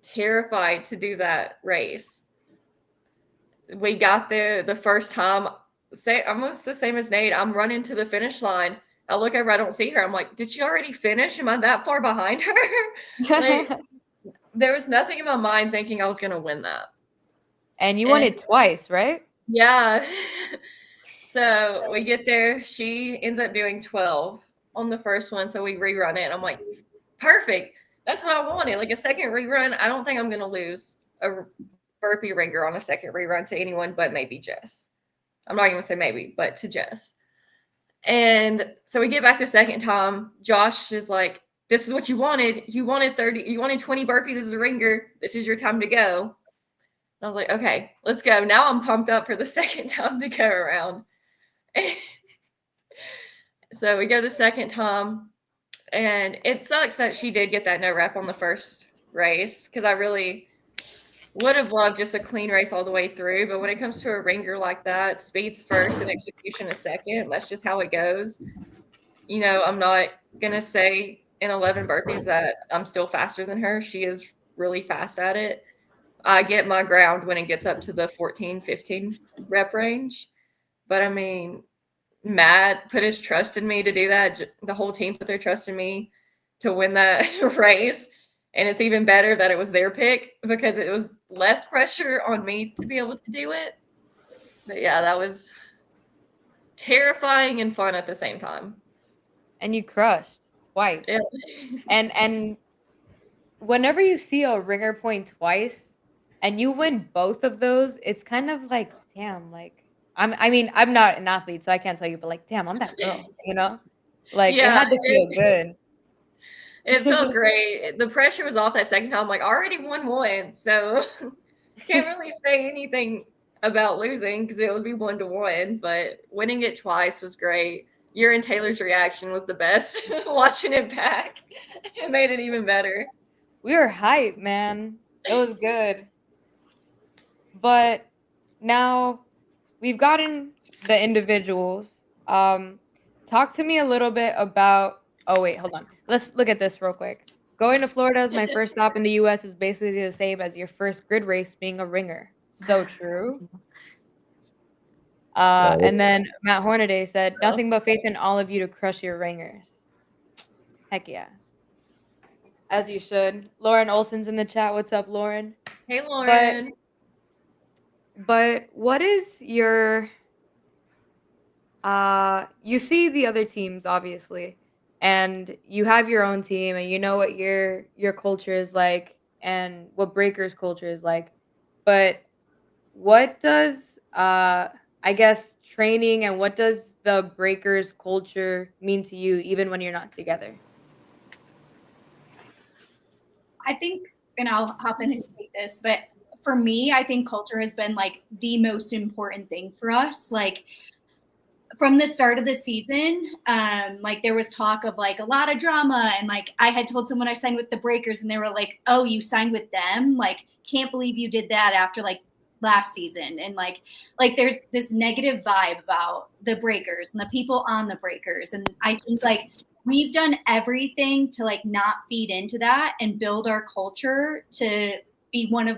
terrified to do that race. We got there the first time, almost the same as Nate. I'm running to the finish line. I look over, I don't see her. I'm like, did she already finish? Am I that far behind her? Like, there was nothing in my mind thinking I was going to win that. And you won it twice, right? Yeah. So we get there. She ends up doing 12 on the first one. So we rerun it. And I'm like, perfect. That's what I wanted. Like a second rerun. I don't think I'm going to lose a burpee ringer on a second rerun to anyone but maybe Jess. I'm not going to say maybe, but to Jess. And so we get back the second time. Josh is like, this is what you wanted. You wanted 30, you wanted 20 burpees as a ringer. This is your time to go. And I was like, okay, let's go. Now I'm pumped up for the second time to go around. So we go the second time, and it sucks that she did get that no rep on the first race because I really would have loved just a clean race all the way through. But when it comes to a ringer like that, speed's first and execution is second. That's just how it goes. You know, I'm not going to say in 11 burpees that I'm still faster than her. She is really fast at it. I get my ground when it gets up to the 14, 15 rep range. But I mean, Matt put his trust in me to do that. The whole team put their trust in me to win that race. And it's even better that it was their pick because it was less pressure on me to be able to do it. But yeah, that was terrifying and fun at the same time. And you crushed twice. Yeah. And whenever you see a ringer point twice and you win both of those, it's kind of like, damn, like I'm not an athlete, so I can't tell you, but like, damn, I'm that girl, you know? Like it had to feel good. It felt great. The pressure was off that second time. Like, I already won one, so can't really say anything about losing because it would be 1-1. But winning it twice was great. Your and Taylor's reaction was the best. Watching it back, it made it even better. We were hype, man. It was good. But now we've gotten the individuals. Talk to me a little bit about. Oh wait, hold on. Let's look at this real quick. Going to Florida as my first stop in the U.S. is basically the same as your first grid race being a ringer. So true. And then Matt Hornaday said, nothing but faith in all of you to crush your ringers. Heck yeah. As you should. Lauren Olson's in the chat. What's up, Lauren? Hey, Lauren. But what is your you see the other teams obviously, and you have your own team and you know what your culture is like and what Breakers culture is like. But what does I guess training and what does the Breakers culture mean to you even when you're not together? I think, and I'll hop in and take this, but for me, I think culture has been like the most important thing for us. Like from the start of the season, like there was talk of like a lot of drama, and like I had told someone I signed with the Breakers, and they were like, "Oh, you signed with them? Like, can't believe you did that after like last season." And like there's this negative vibe about the Breakers and the people on the Breakers, and I think like we've done everything to like not feed into that and build our culture to be one of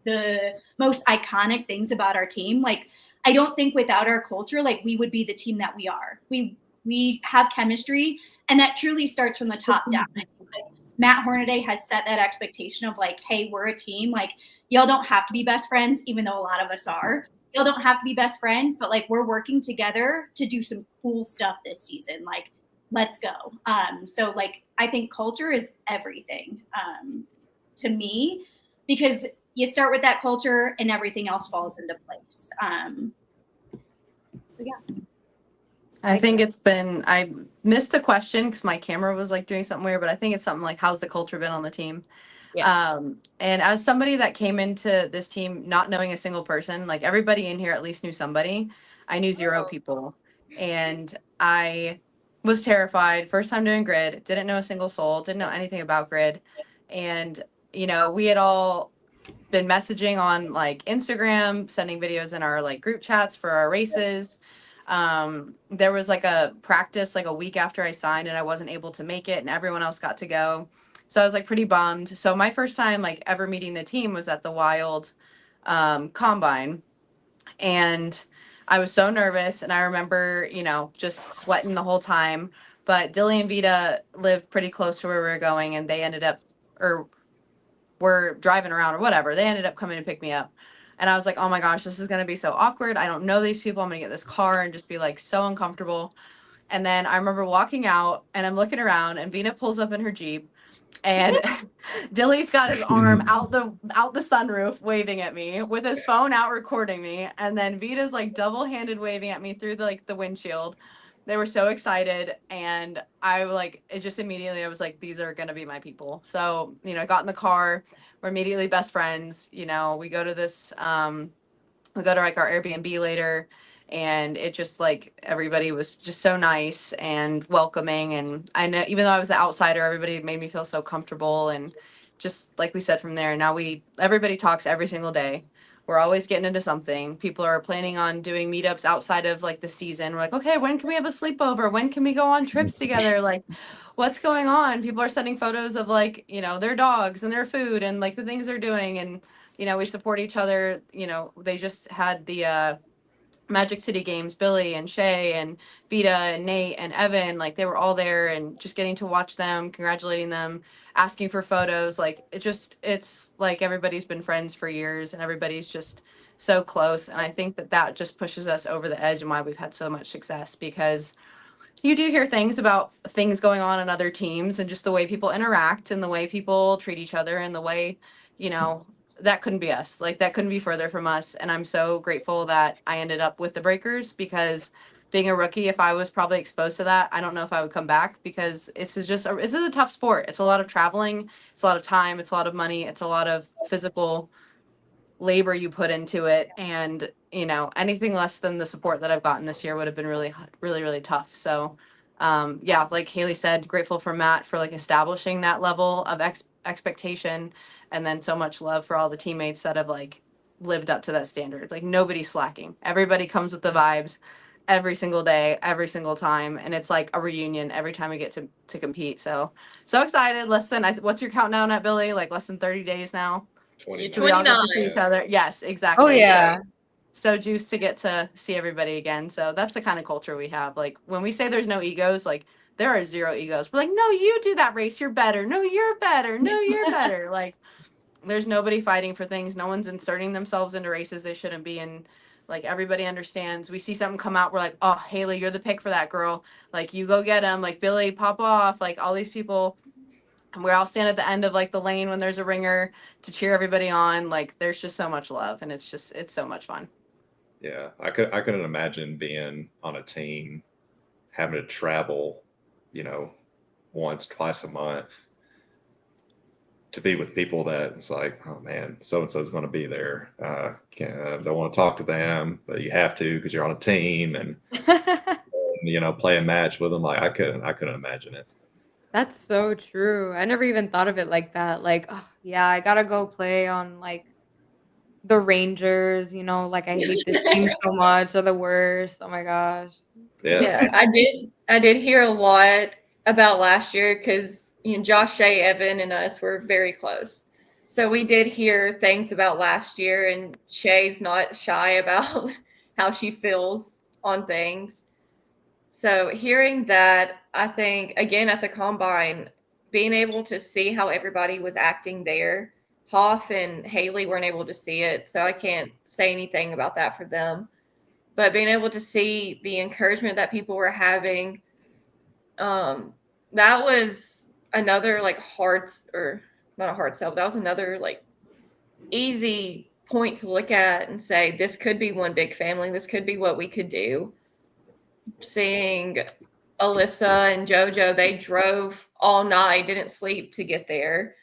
the most iconic things about our team. Like, I don't think without our culture, like we would be the team that we are. We have chemistry, and that truly starts from the top down. Like, Matt Hornaday has set that expectation of like, hey, we're a team. Like, y'all don't have to be best friends, even though a lot of us are. Y'all don't have to be best friends, but like we're working together to do some cool stuff this season. Like, let's go. So like I think culture is everything to me, because you start with that culture and everything else falls into place. So yeah. I think it's been, I missed the question because my camera was like doing something weird, but I think it's something like, how's the culture been on the team? Yeah. And as somebody that came into this team not knowing a single person, like everybody in here at least knew somebody. I knew 0 people, and I was terrified. First time doing grid, didn't know a single soul, didn't know anything about grid. And, you know, we had all been messaging on like Instagram, sending videos in our like group chats for our races. There was like a practice like a week after I signed, and I wasn't able to make it, and everyone else got to go. So I was like pretty bummed. So my first time like ever meeting the team was at the Wild Combine, and I was so nervous, and I remember, you know, just sweating the whole time. But Dilly and Vita lived pretty close to where we were going, and they ended up, or were driving around or whatever. They ended up coming to pick me up. And I was like, oh my gosh, this is going to be so awkward. I don't know these people. I'm going to get this car and just be like so uncomfortable. And then I remember walking out and I'm looking around and Vina pulls up in her Jeep and Dilly's got his arm out the sunroof waving at me with his phone out recording me. And then Vita's like double-handed waving at me through the windshield. They were so excited, and I I was like, these are gonna be my people. So, I got in the car, we're immediately best friends. We go to like our Airbnb later, and it just like everybody was just so nice and welcoming. And I know even though I was the outsider, everybody made me feel so comfortable. And just like we said from there, now everybody talks every single day. We're always getting into something. People are planning on doing meetups outside of like the season. We're like, okay, when can we have a sleepover? When can we go on trips together? Like, what's going on? People are sending photos of like, their dogs and their food and like the things they're doing. And, we support each other. They just had the Magic City games, Billy and Shay and Vita and Nate and Evan, like they were all there, and just getting to watch them, congratulating them, asking for photos. Like it's like everybody's been friends for years and everybody's just so close. And I think that just pushes us over the edge and why we've had so much success, because you do hear things about things going on in other teams and just the way people interact and the way people treat each other and the way, that couldn't be us. Like that couldn't be further from us. And I'm so grateful that I ended up with the Breakers, because being a rookie, if I was probably exposed to that, I don't know if I would come back, because this is a tough sport. It's a lot of traveling. It's a lot of time. It's a lot of money. It's a lot of physical labor you put into it. And, anything less than the support that I've gotten this year would have been really, really, really tough. So, yeah, like Haley said, grateful for Matt for like establishing that level of expectation. And then so much love for all the teammates that have like lived up to that standard. Like nobody's slacking. Everybody comes with the vibes every single day, every single time. And it's like a reunion every time we get to compete. So excited. What's your countdown at, Billy? Like less than 30 days now? 20. So we all get to see each other. Yes, exactly. Oh yeah. So juiced to get to see everybody again. So that's the kind of culture we have. Like when we say there's no egos, like there are zero egos. We're like, no, you do that race. You're better. No, you're better. No, you're better. Like there's nobody fighting for things. No one's inserting themselves into races they shouldn't be in. Like everybody understands. We see something come out, we're like, oh, Haley, you're the pick for that, girl. Like you go get them. Like Billy, pop off. Like all these people. And we all stand at the end of like the lane when there's a ringer to cheer everybody on. Like there's just so much love, and it's so much fun. Yeah, I couldn't imagine being on a team having to travel, once, twice a month to be with people that it's like, oh man, so and so is going to be there. Don't want to talk to them, but you have to because you're on a team, and play a match with them. Like I couldn't imagine it. That's so true. I never even thought of it like that. Like, oh, yeah, I gotta go play on like the Rangers. Like I hate this team so much. They're the worst. Oh my gosh. Yeah, I did hear a lot about last year because Josh, Shay, Evan, and us were very close. So we did hear things about last year, and Shay's not shy about how she feels on things. So hearing that, I think, again, at the Combine, being able to see how everybody was acting there, Hoff and Haley weren't able to see it, so I can't say anything about that for them. But being able to see the encouragement that people were having, that was another like not a hard sell, but that was another like easy point to look at and say, this could be one big family. This could be what we could do. Seeing Alyssa and JoJo, they drove all night, didn't sleep to get there.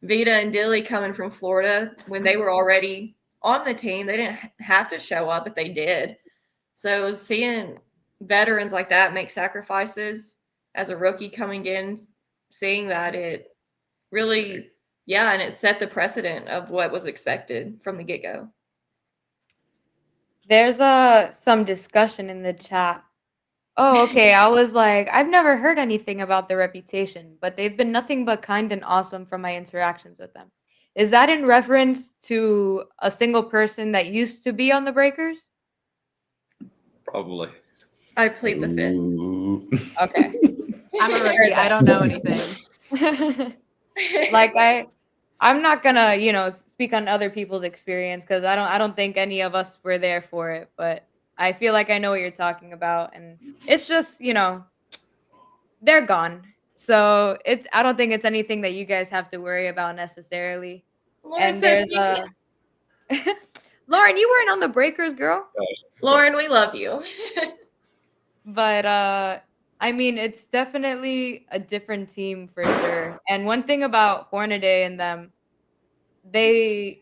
Vita and Dilly coming from Florida when they were already on the team, they didn't have to show up, but they did. So seeing veterans like that make sacrifices as a rookie coming in, seeing that, it really, and it set the precedent of what was expected from the get-go. There's some discussion in the chat. Oh, okay. I was like, I've never heard anything about their reputation, but they've been nothing but kind and awesome from my interactions with them. Is that in reference to a single person that used to be on the Breakers? Probably. I plead the fifth. Ooh. Okay. I'm a rookie. I don't know anything. Like I'm not gonna, speak on other people's experience because I don't think any of us were there for it, but I feel like I know what you're talking about, and it's just, you know, they're gone. So I don't think it's anything that you guys have to worry about necessarily. Lauren And said, there's Lauren, you weren't on the Breakers, girl. Lauren, we love you. But I mean, it's definitely a different team for sure. And one thing about Hornaday and them, they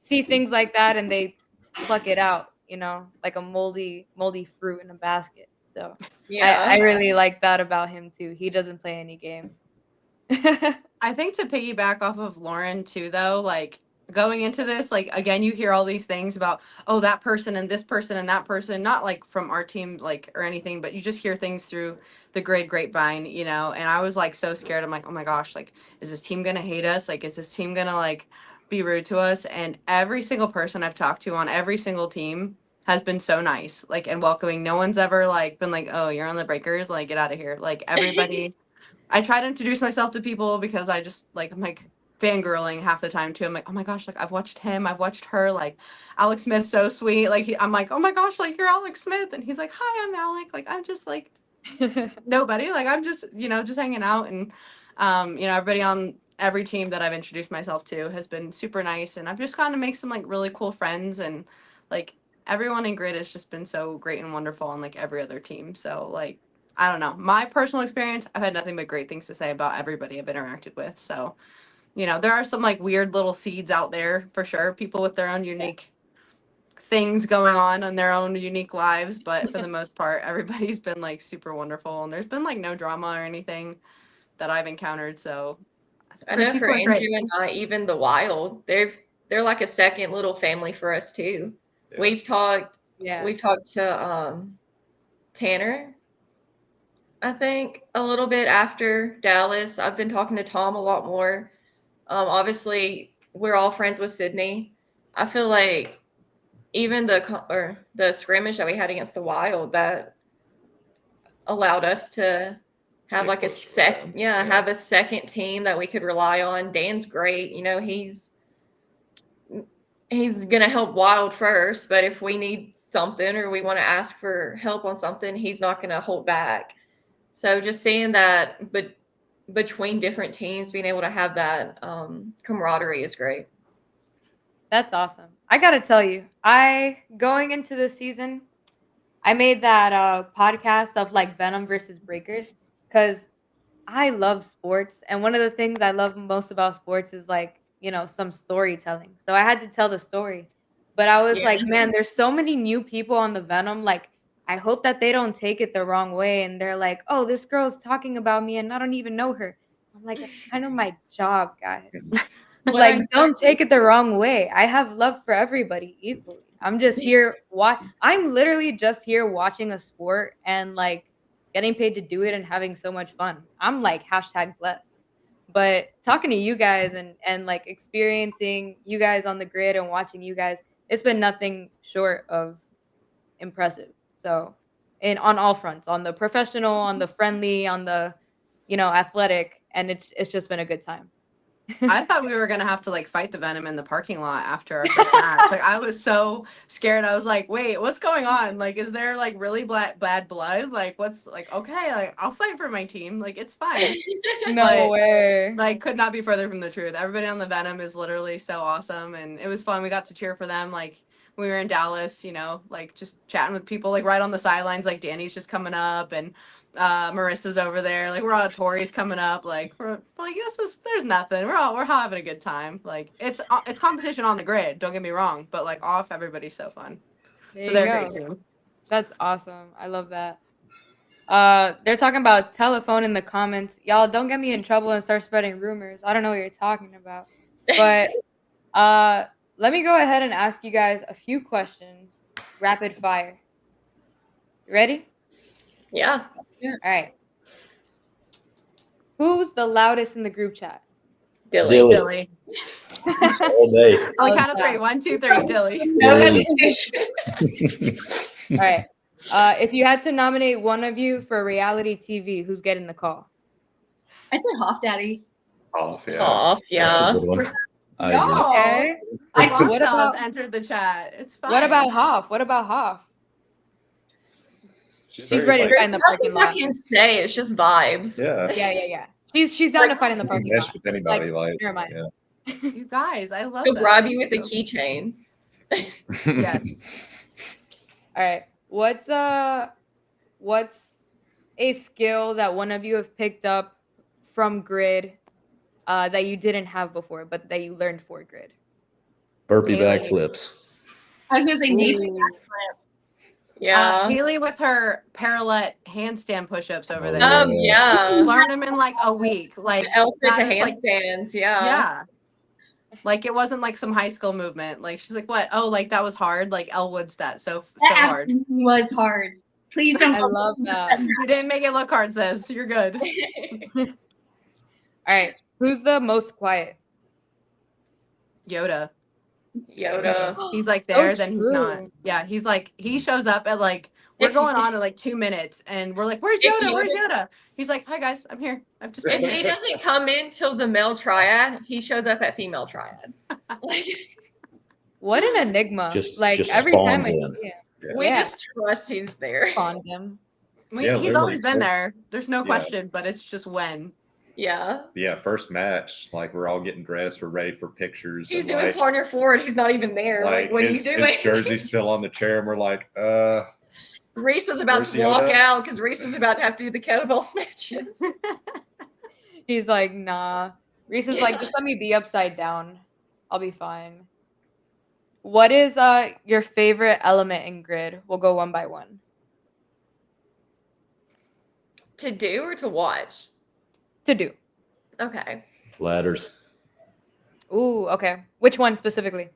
see things like that and they pluck it out, you know, like a moldy fruit in a basket. So Yeah. I really like that about him too. He doesn't play any games. I think to piggyback off of Lauren too, though, like going into this, like again, you hear all these things about, oh, that person and this person and that person, not like from our team, like or anything, but you just hear things through the grapevine, you know. And I was like so scared. I'm like, oh my gosh, like, is this team gonna hate us? Like, is this team gonna like be rude to us? And every single person I've talked to on every single team has been so nice, like and welcoming. No one's ever like been like, oh, you're on the Breakers, like get out of here. Like everybody. I try to introduce myself to people because I just like I'm like fangirling half the time too. I'm like, oh my gosh, like I've watched him, I've watched her, like Alex Smith's so sweet. Like I'm like, oh my gosh, like you're Alex Smith, and he's like, hi, I'm Alec. Like I'm just like nobody. Like I'm just just hanging out, and everybody on every team that I've introduced myself to has been super nice, and I've just gotten to make some like really cool friends, and like everyone in Grid has just been so great and wonderful on like every other team. So like I don't know. My personal experience, I've had nothing but great things to say about everybody I've interacted with. So, there are some like weird little seeds out there for sure. People with their own unique things going on in their own unique lives. But for the most part, everybody's been like super wonderful. And there's been like no drama or anything that I've encountered. So I know people for are great. Andrew and I, even the Wild, they're like a second little family for us too. Yeah. We've talked Yeah. to Tanner, I think, a little bit after Dallas. I've been talking to Tom a lot more. Obviously, we're all friends with Sydney. I feel like even the scrimmage that we had against the Wild that allowed us to have Get like a close to them. Yeah. have a second team that we could rely on. Dan's great. He's gonna help Wild first, but if we need something or we want to ask for help on something, he's not gonna hold back. So just seeing that, but between different teams, being able to have that camaraderie is great. That's awesome. I got to tell you, going into this season, I made that podcast of like Venom versus Breakers because I love sports. And one of the things I love most about sports is like, some storytelling. So I had to tell the story. But I was like, man, there's so many new people on the Venom. Like, I hope that they don't take it the wrong way. And they're like, oh, this girl's talking about me and I don't even know her. I'm like, it's kind of my job, guys. Like, don't take it the wrong way. I have love for everybody equally. I'm just here. I'm literally just here watching a sport and like getting paid to do it and having so much fun. I'm like #blessed. But talking to you guys and like experiencing you guys on the grid and watching you guys, it's been nothing short of impressive. So, on all fronts, on the professional, on the friendly, on the, athletic, and it's just been a good time. I thought we were gonna have to like fight the Venom in the parking lot after our first match. Like I was so scared. I was like, wait, what's going on? Like, is there like really bad blood? Like, what's like okay, like I'll fight for my team. Like it's fine. No way. Like could not be further from the truth. Everybody on the Venom is literally so awesome and it was fun. We got to cheer for them like when we were in Dallas, like just chatting with people like right on the sidelines, like Danny's just coming up and Marissa's over there, like we're all Tori's coming up, like we're like there's nothing. We're having a good time. Like it's competition on the grid, don't get me wrong, but like off everybody's so fun. So they're great too. That's awesome. I love that. They're talking about telephone in the comments. Y'all don't get me in trouble and start spreading rumors. I don't know what you're talking about. But let me go ahead and ask you guys a few questions. Rapid fire. You ready? Yeah. All right. Who's the loudest in the group chat? Dilly. Dilly. All day. On the count of 3. 1, 2, 3, Dilly. No Dilly. hesitation. All right. If you had to nominate one of you for reality TV, who's getting the call? I'd say Hoff Daddy. Off, yeah. Off, yeah. Good one. I agree. No. Okay. A What bombshell has about- entered the chat. It's fine. What about Hoff? What about Hoff? She's very, ready to like, fight in There's the nothing parking I lot. can say. It's just vibes. Yeah. Yeah. She's down to fight in the You can parking mesh lot. with anybody. Like, Never mind. yeah. You guys, I love He'll that. bribe Thank you with a you. keychain. Yes. All right. What's a skill that one of you have picked up from Grid that you didn't have before, but that you learned for Grid? Burpee Haley. backflips. I was gonna say Nate's Ooh. Yeah. Haley with her parallel handstand push-ups over Oh, there. Yeah. Learn them in like a week. Like Elsa to that is, like, handstands. Yeah. yeah. Like it wasn't like some high school movement. Like she's like, what? Oh, like that was hard. Like Elwood's that so That hard. absolutely was hard. Please don't. I love that. You didn't make it look hard, sis. You're good. All right. Who's the most quiet? Yoda. Yoda. He's like there, So then he's not. true. Yeah, he's like he shows up at like we're If- going on in like 2 minutes, and we're like, "Where's If Yoda? Where's Yoda- Yoda?" He's like, "Hi guys, I'm here. I've just." If he doesn't come in till the male triad, he shows up at female triad. Like, What an enigma. Just every time spawns I in. see him, we Yeah. just trust he's there. spawned him. Yeah, He's always literally. been there. There's no Yeah. question, but it's just when. Yeah. Yeah, first match, like we're all getting dressed, we're ready for pictures. He's and, doing like, partner forward. He's not even there. Like, what are you his, doing? His jersey's still on the chair, and we're like, Reese was about Where's to walk Yoda? out because Reese was about to have to do the kettlebell snatches. He's like, nah. Reese is like, just let me be upside down. I'll be fine. What is your favorite element in Grid? We'll go one by one. To do or to watch? To do. Okay. Ladders. Ooh, okay. Which one specifically?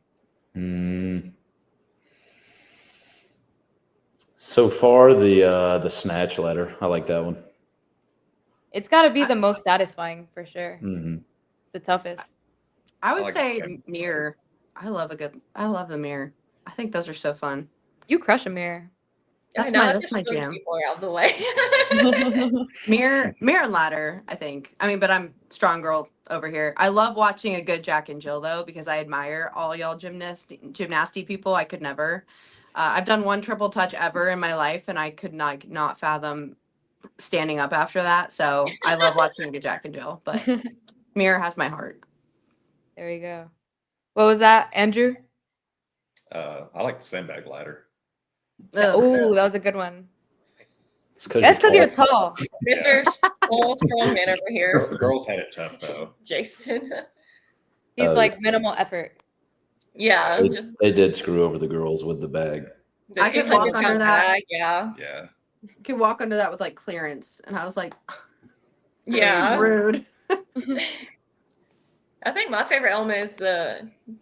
So far, the snatch ladder. I like that one. It's got to be the most satisfying for sure. Hmm It's the toughest. I would like the say same. mirror. I love the mirror. I think those are so fun. You crush a mirror. That's Now my- I that's just my threw jam. People out of the way. Mirror and ladder, I think. I mean, but I'm strong girl over here. I love watching a good Jack and Jill though, because I admire all y'all gymnasty people. I could never. I've done one triple touch ever in my life, and I could not fathom standing up after that. So I love watching a good Jack and Jill, but mirror has my heart. There we go. What was that, Andrew? I like the sandbag ladder. Ugh. Ooh, that was a good one. It's because That's because you're tall. Mr. Small, strong man over here, Girls had it tough though. Jason. He's Oh, like minimal effort. Yeah, They, just they did screw over the girls with the bag. the I could walk 200 under pound that. bag, Yeah. Yeah. You can walk under that with like clearance, and I was like, Yeah. rude. I think my favorite element is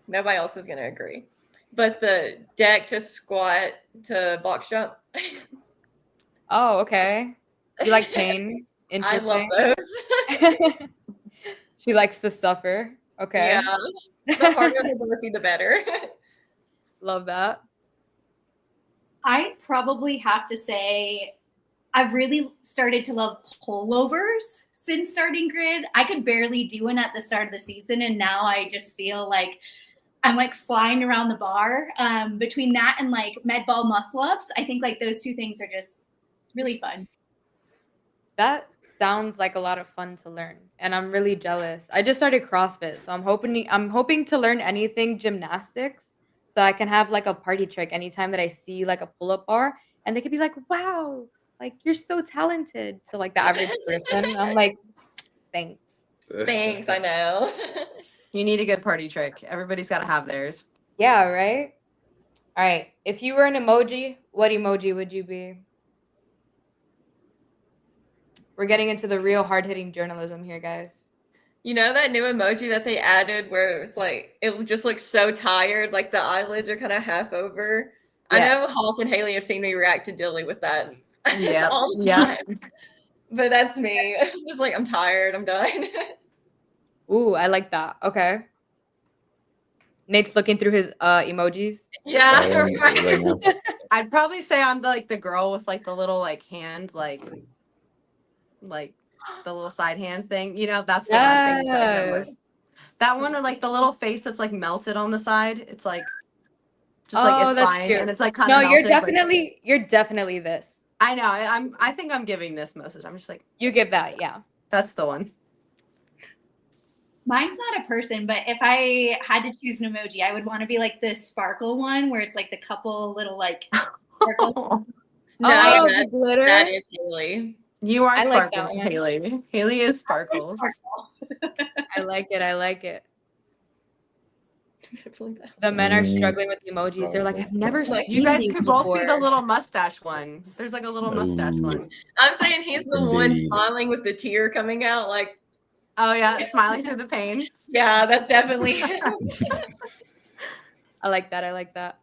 nobody else is going to agree, but the deck to squat to box jump. Oh, okay. You like pain? I love Interesting. those. She likes to suffer. Okay. Yeah. The harder the burpee, the better. Love that. I probably have to say I've really started to love pullovers since starting Grid. I could barely do one at the start of the season, and now I just feel like I'm like flying around the bar. Between that and like med ball muscle ups, I think like those two things are just really fun. That sounds like a lot of fun to learn, and I'm really jealous. I just started CrossFit, so I'm hoping to learn anything gymnastics, so I can have like a party trick anytime that I see like a pull-up bar, and they could be like, "Wow, like you're so talented," to like the average person. I'm like, thanks. Thanks, I know. You need a good party trick. Everybody's got to have theirs. Yeah, right. All right. If you were an emoji, what emoji would you be? We're getting into the real hard-hitting journalism here, guys. You know that new emoji that they added where it was like it just looks so tired, like the eyelids are kind of half over. I Yeah. know Hoff and Haley have seen me react to Dilly with that Yeah. all the Yeah. time. But that's me. Just like I'm tired, I'm done. Ooh, I like that. Okay. Nate's looking through his emojis. Yeah, Right right. now. I'd probably say I'm the girl with like the little like hand like the little side hand thing. You know, that's the one thing. Yes. That one, or like the little face that's like melted on the side. It's like just like Oh, it's that's fine, cute. and it's like kind No, of melted. you're definitely this. I know. I think I'm giving this most of the time. I'm just like, You give that, yeah. that's the one. Mine's not a person, but if I had to choose an emoji, I would want to be like the sparkle one where it's like the couple little like sparkle. No, Oh, the that's, glitter? that is Haley. You are I like that sparkles, one. Haley. Haley is sparkles. I like it. I like it. Definitely that. The men are Mm. struggling with the emojis. They're like, I've never Like, seen You guys these could both be the before. little mustache one. There's like a little mustache Ooh. one. I'm saying he's the one Indeed. smiling with the tear coming out. Like, Oh yeah, smiling through the pain. yeah, that's definitely. I like that. I like that.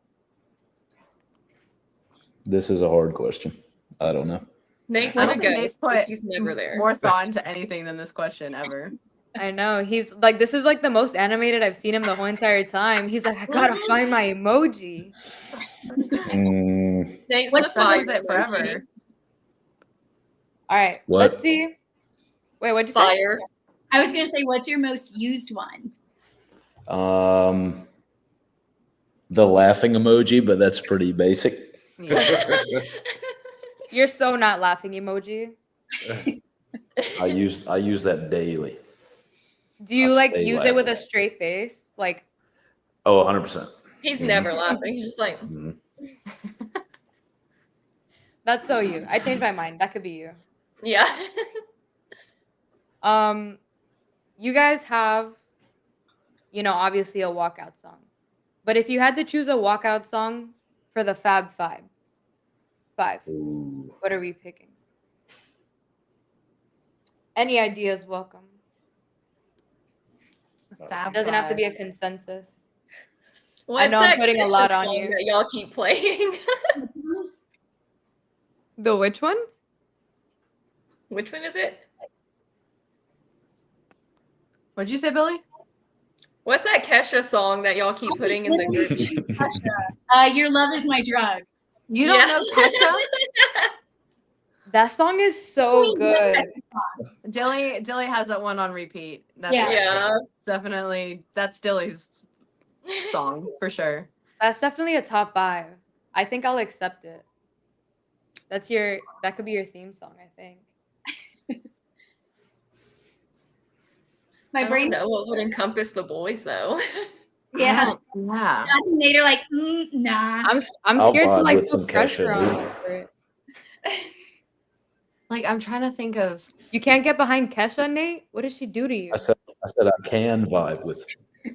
This is a hard question. I don't know. Nate's I gonna don't go. think Nate's because put he's never there. more thought into anything than this question ever. I know. He's like, this is like the most animated I've seen him the whole entire time. He's like, I gotta find my emoji. Mm, Nate's What's the That fire was it emoji. forever. All right. What? Let's see. Wait, what'd you say? Fire. I was gonna say, what's your most used one? the laughing emoji, but that's pretty basic. Yeah. You're so not laughing emoji. I use that daily. Do you I like stay use it with a laughing. straight face? Like, Oh, 100%. He's never laughing. He's just like, Mhm. that's so you. I changed my mind. That could be you. yeah. You guys have, obviously a walkout song. But if you had to choose a walkout song for the Fab Five, Ooh. what are we picking? Any ideas welcome. Fab Doesn't have to be a Five. consensus. What's know I'm that putting a Kesha lot on song you. that y'all keep playing? The which one? Which one is it? What'd you say, Billy? What's that Kesha song that y'all keep putting in the group? Your love is my drug. You don't know Kesha? That song is so good. Dilly has that one on repeat. That's Yeah. Yeah. definitely that's Dilly's song for sure. That's definitely a top 5. I think I'll accept it. That could be your theme song, I think. My I brain. don't know what would encompass the boys though. Yeah. Yeah. And they're like, nah. I'm I'll scared to vibe like with put some pressure Kesha, on dude. you for it. Like I'm trying to think of You can't get behind Kesha, Nate? What did she do to you? I said I can vibe with.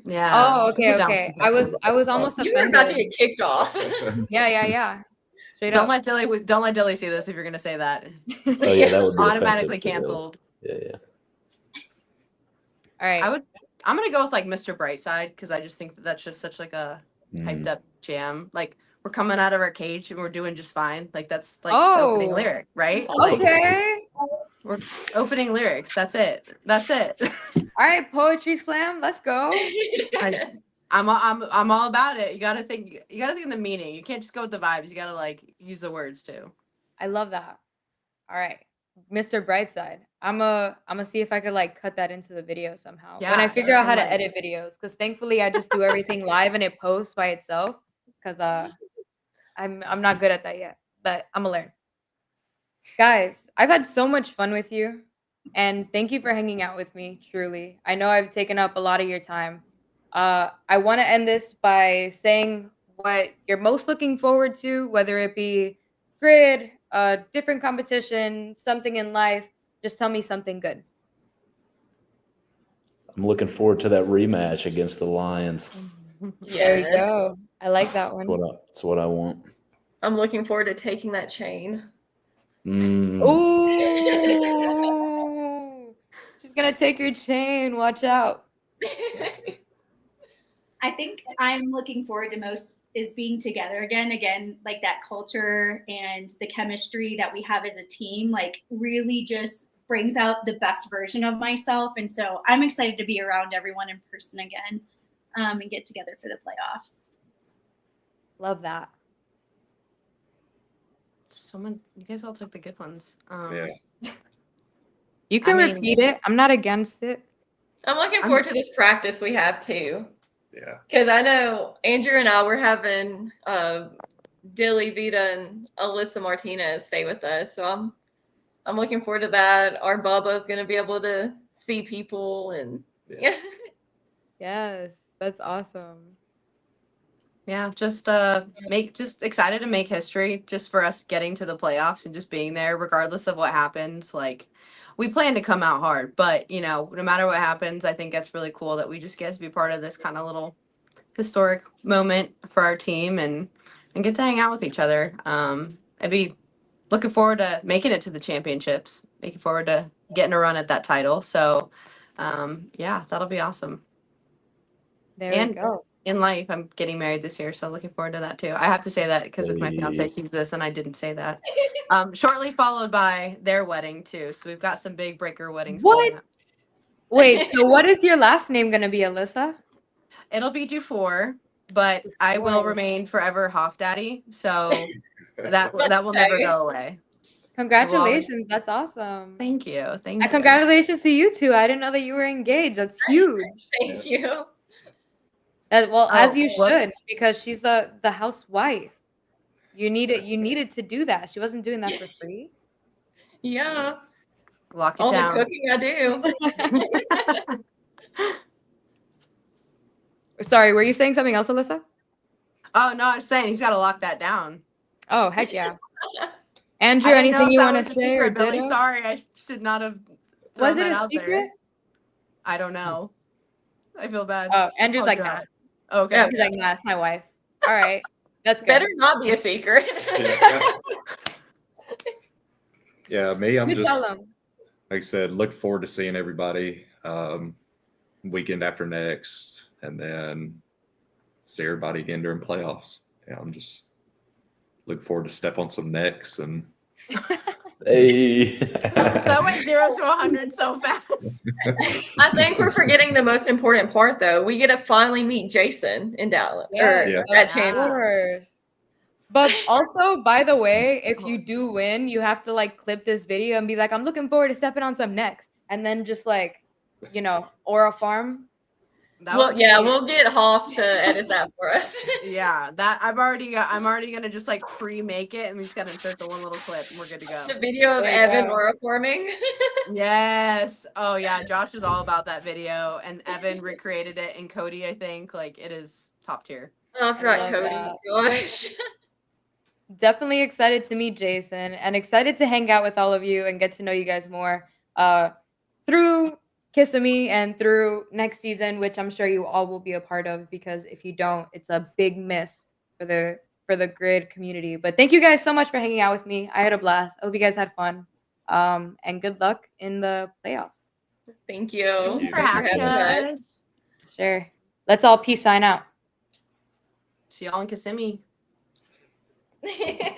yeah. Oh, we okay, could down okay. some Kesha. I was almost You were about to offended. get kicked off. Yeah. Straight Don't up. let Dilly see this if you're gonna say that. Oh yeah, that would be Automatically offensive to Bill. canceled. Yeah. All right. I'm gonna go with like Mr. Brightside because I just think that's just such like a hyped Mm. up jam. Like we're coming out of our cage and we're doing just fine. Like that's like Oh. the opening lyric, right? Like Okay. we're opening lyrics. That's it. That's it. All right, poetry slam. Let's go. I'm all about it. You gotta think of the meaning. You can't just go with the vibes. You gotta like use the words too. I love that. All right. Mr. Brightside. I'm a see if I could like cut that into the video somehow. When I Yeah, figure out and, how to like- edit videos, because thankfully I just do everything live and it posts by itself. Because I'm not good at that yet, but I'm gonna learn. Guys, I've had so much fun with you, and thank you for hanging out with me. Truly, I know I've taken up a lot of your time. I want to end this by saying what you're most looking forward to, whether it be grid, a different competition, something in life. Just tell me something good. I'm looking forward to that rematch against the Lions. There you go. I like that one. That's what I want. I'm looking forward to taking that chain. Mm. Ooh, she's gonna take your chain. Watch out. I think I'm looking forward to most is being together again, like that culture and the chemistry that we have as a team, like really just brings out the best version of myself. And so I'm excited to be around everyone in person again and get together for the playoffs. Love that. You guys all took the good ones. Yeah. You can I mean- repeat it. I'm not against it. I'm looking forward to this practice we have too. Yeah. Because I know Andrew and I were having Dilly, Vita, and Alyssa Martinez stay with us. So I'm looking forward to that. Our Bubba is going to be able to see people and Yeah. Yes, that's awesome. Yeah, just excited to make history just for us getting to the playoffs and just being there regardless of what happens. Like we plan to come out hard, but you know, no matter what happens, I think that's really cool that we just get to be part of this kind of little historic moment for our team and get to hang out with each other. I'd be looking forward to making it to the championships, making forward to getting a run at that title. So yeah, that'll be awesome. There And we go. in life, I'm getting married this year, so looking forward to that too. I have to say that because if my fiance Hey. sees this and I didn't say that. Shortly followed by their wedding too. So we've got some big breaker weddings coming What? up. Wait, so what is your last name gonna be, Alyssa? It'll be Dufour, but I will Dufour. remain forever Hoff Daddy. So that will never go away. Congratulations, that's awesome. Thank you. Thank And you. congratulations to you two. I didn't know that you were engaged. That's huge. thank you. Well, as Oh, you should, whoops. because she's the housewife. You needed to do that. She wasn't doing that for free. Yeah. Lock it All down. the cooking I do. Sorry, were you saying something else, Alyssa? Oh no, I'm saying he's got to lock that down. Oh, heck yeah. Andrew, I didn't know anything if you that want to was a say or secret, Billy. ditto? Sorry, I should not have. Was thrown it that a out there. secret? I don't know. I feel bad. Oh, Andrew's like, nah. God. Okay. Yeah. He's like, nah, it's my wife. All right. That's good. Better not be a secret. Yeah, me, I'm You just, tell them. like I said, look forward to seeing everybody weekend after next, and then see everybody again during playoffs. Yeah, I'm just look forward to step on some necks and Hey. That went 0 to 100 so fast. I think we're forgetting the most important part, though. We get to finally meet Jason in Dallas or Yes, at of Champions. course. But also, by the way, if you do win, you have to like clip this video and be like, I'm looking forward to stepping on some necks. And then just like, Aura Farm. That Well, would yeah, be- we'll get Hoff to edit that for us. Yeah, that I'm already gonna just like pre-make it, and we just gotta insert the one little clip, and we're good to go. The video of There you Evan go. aura forming. Yes. Oh yeah, Josh is all about that video, and Evan recreated it, and Cody, I think, like it is top tier. Oh, I forgot love Cody. that. Gosh. Definitely excited to meet Jason and excited to hang out with all of you and get to know you guys more through Kissimmee and through next season, which I'm sure you all will be a part of, because if you don't, it's a big miss for the grid community. But thank you guys so much for hanging out with me. I had a blast. I hope you guys had fun. And good luck in the playoffs. Thank you. Thanks for having us. Sure. Let's all peace sign out. See y'all in Kissimmee. us.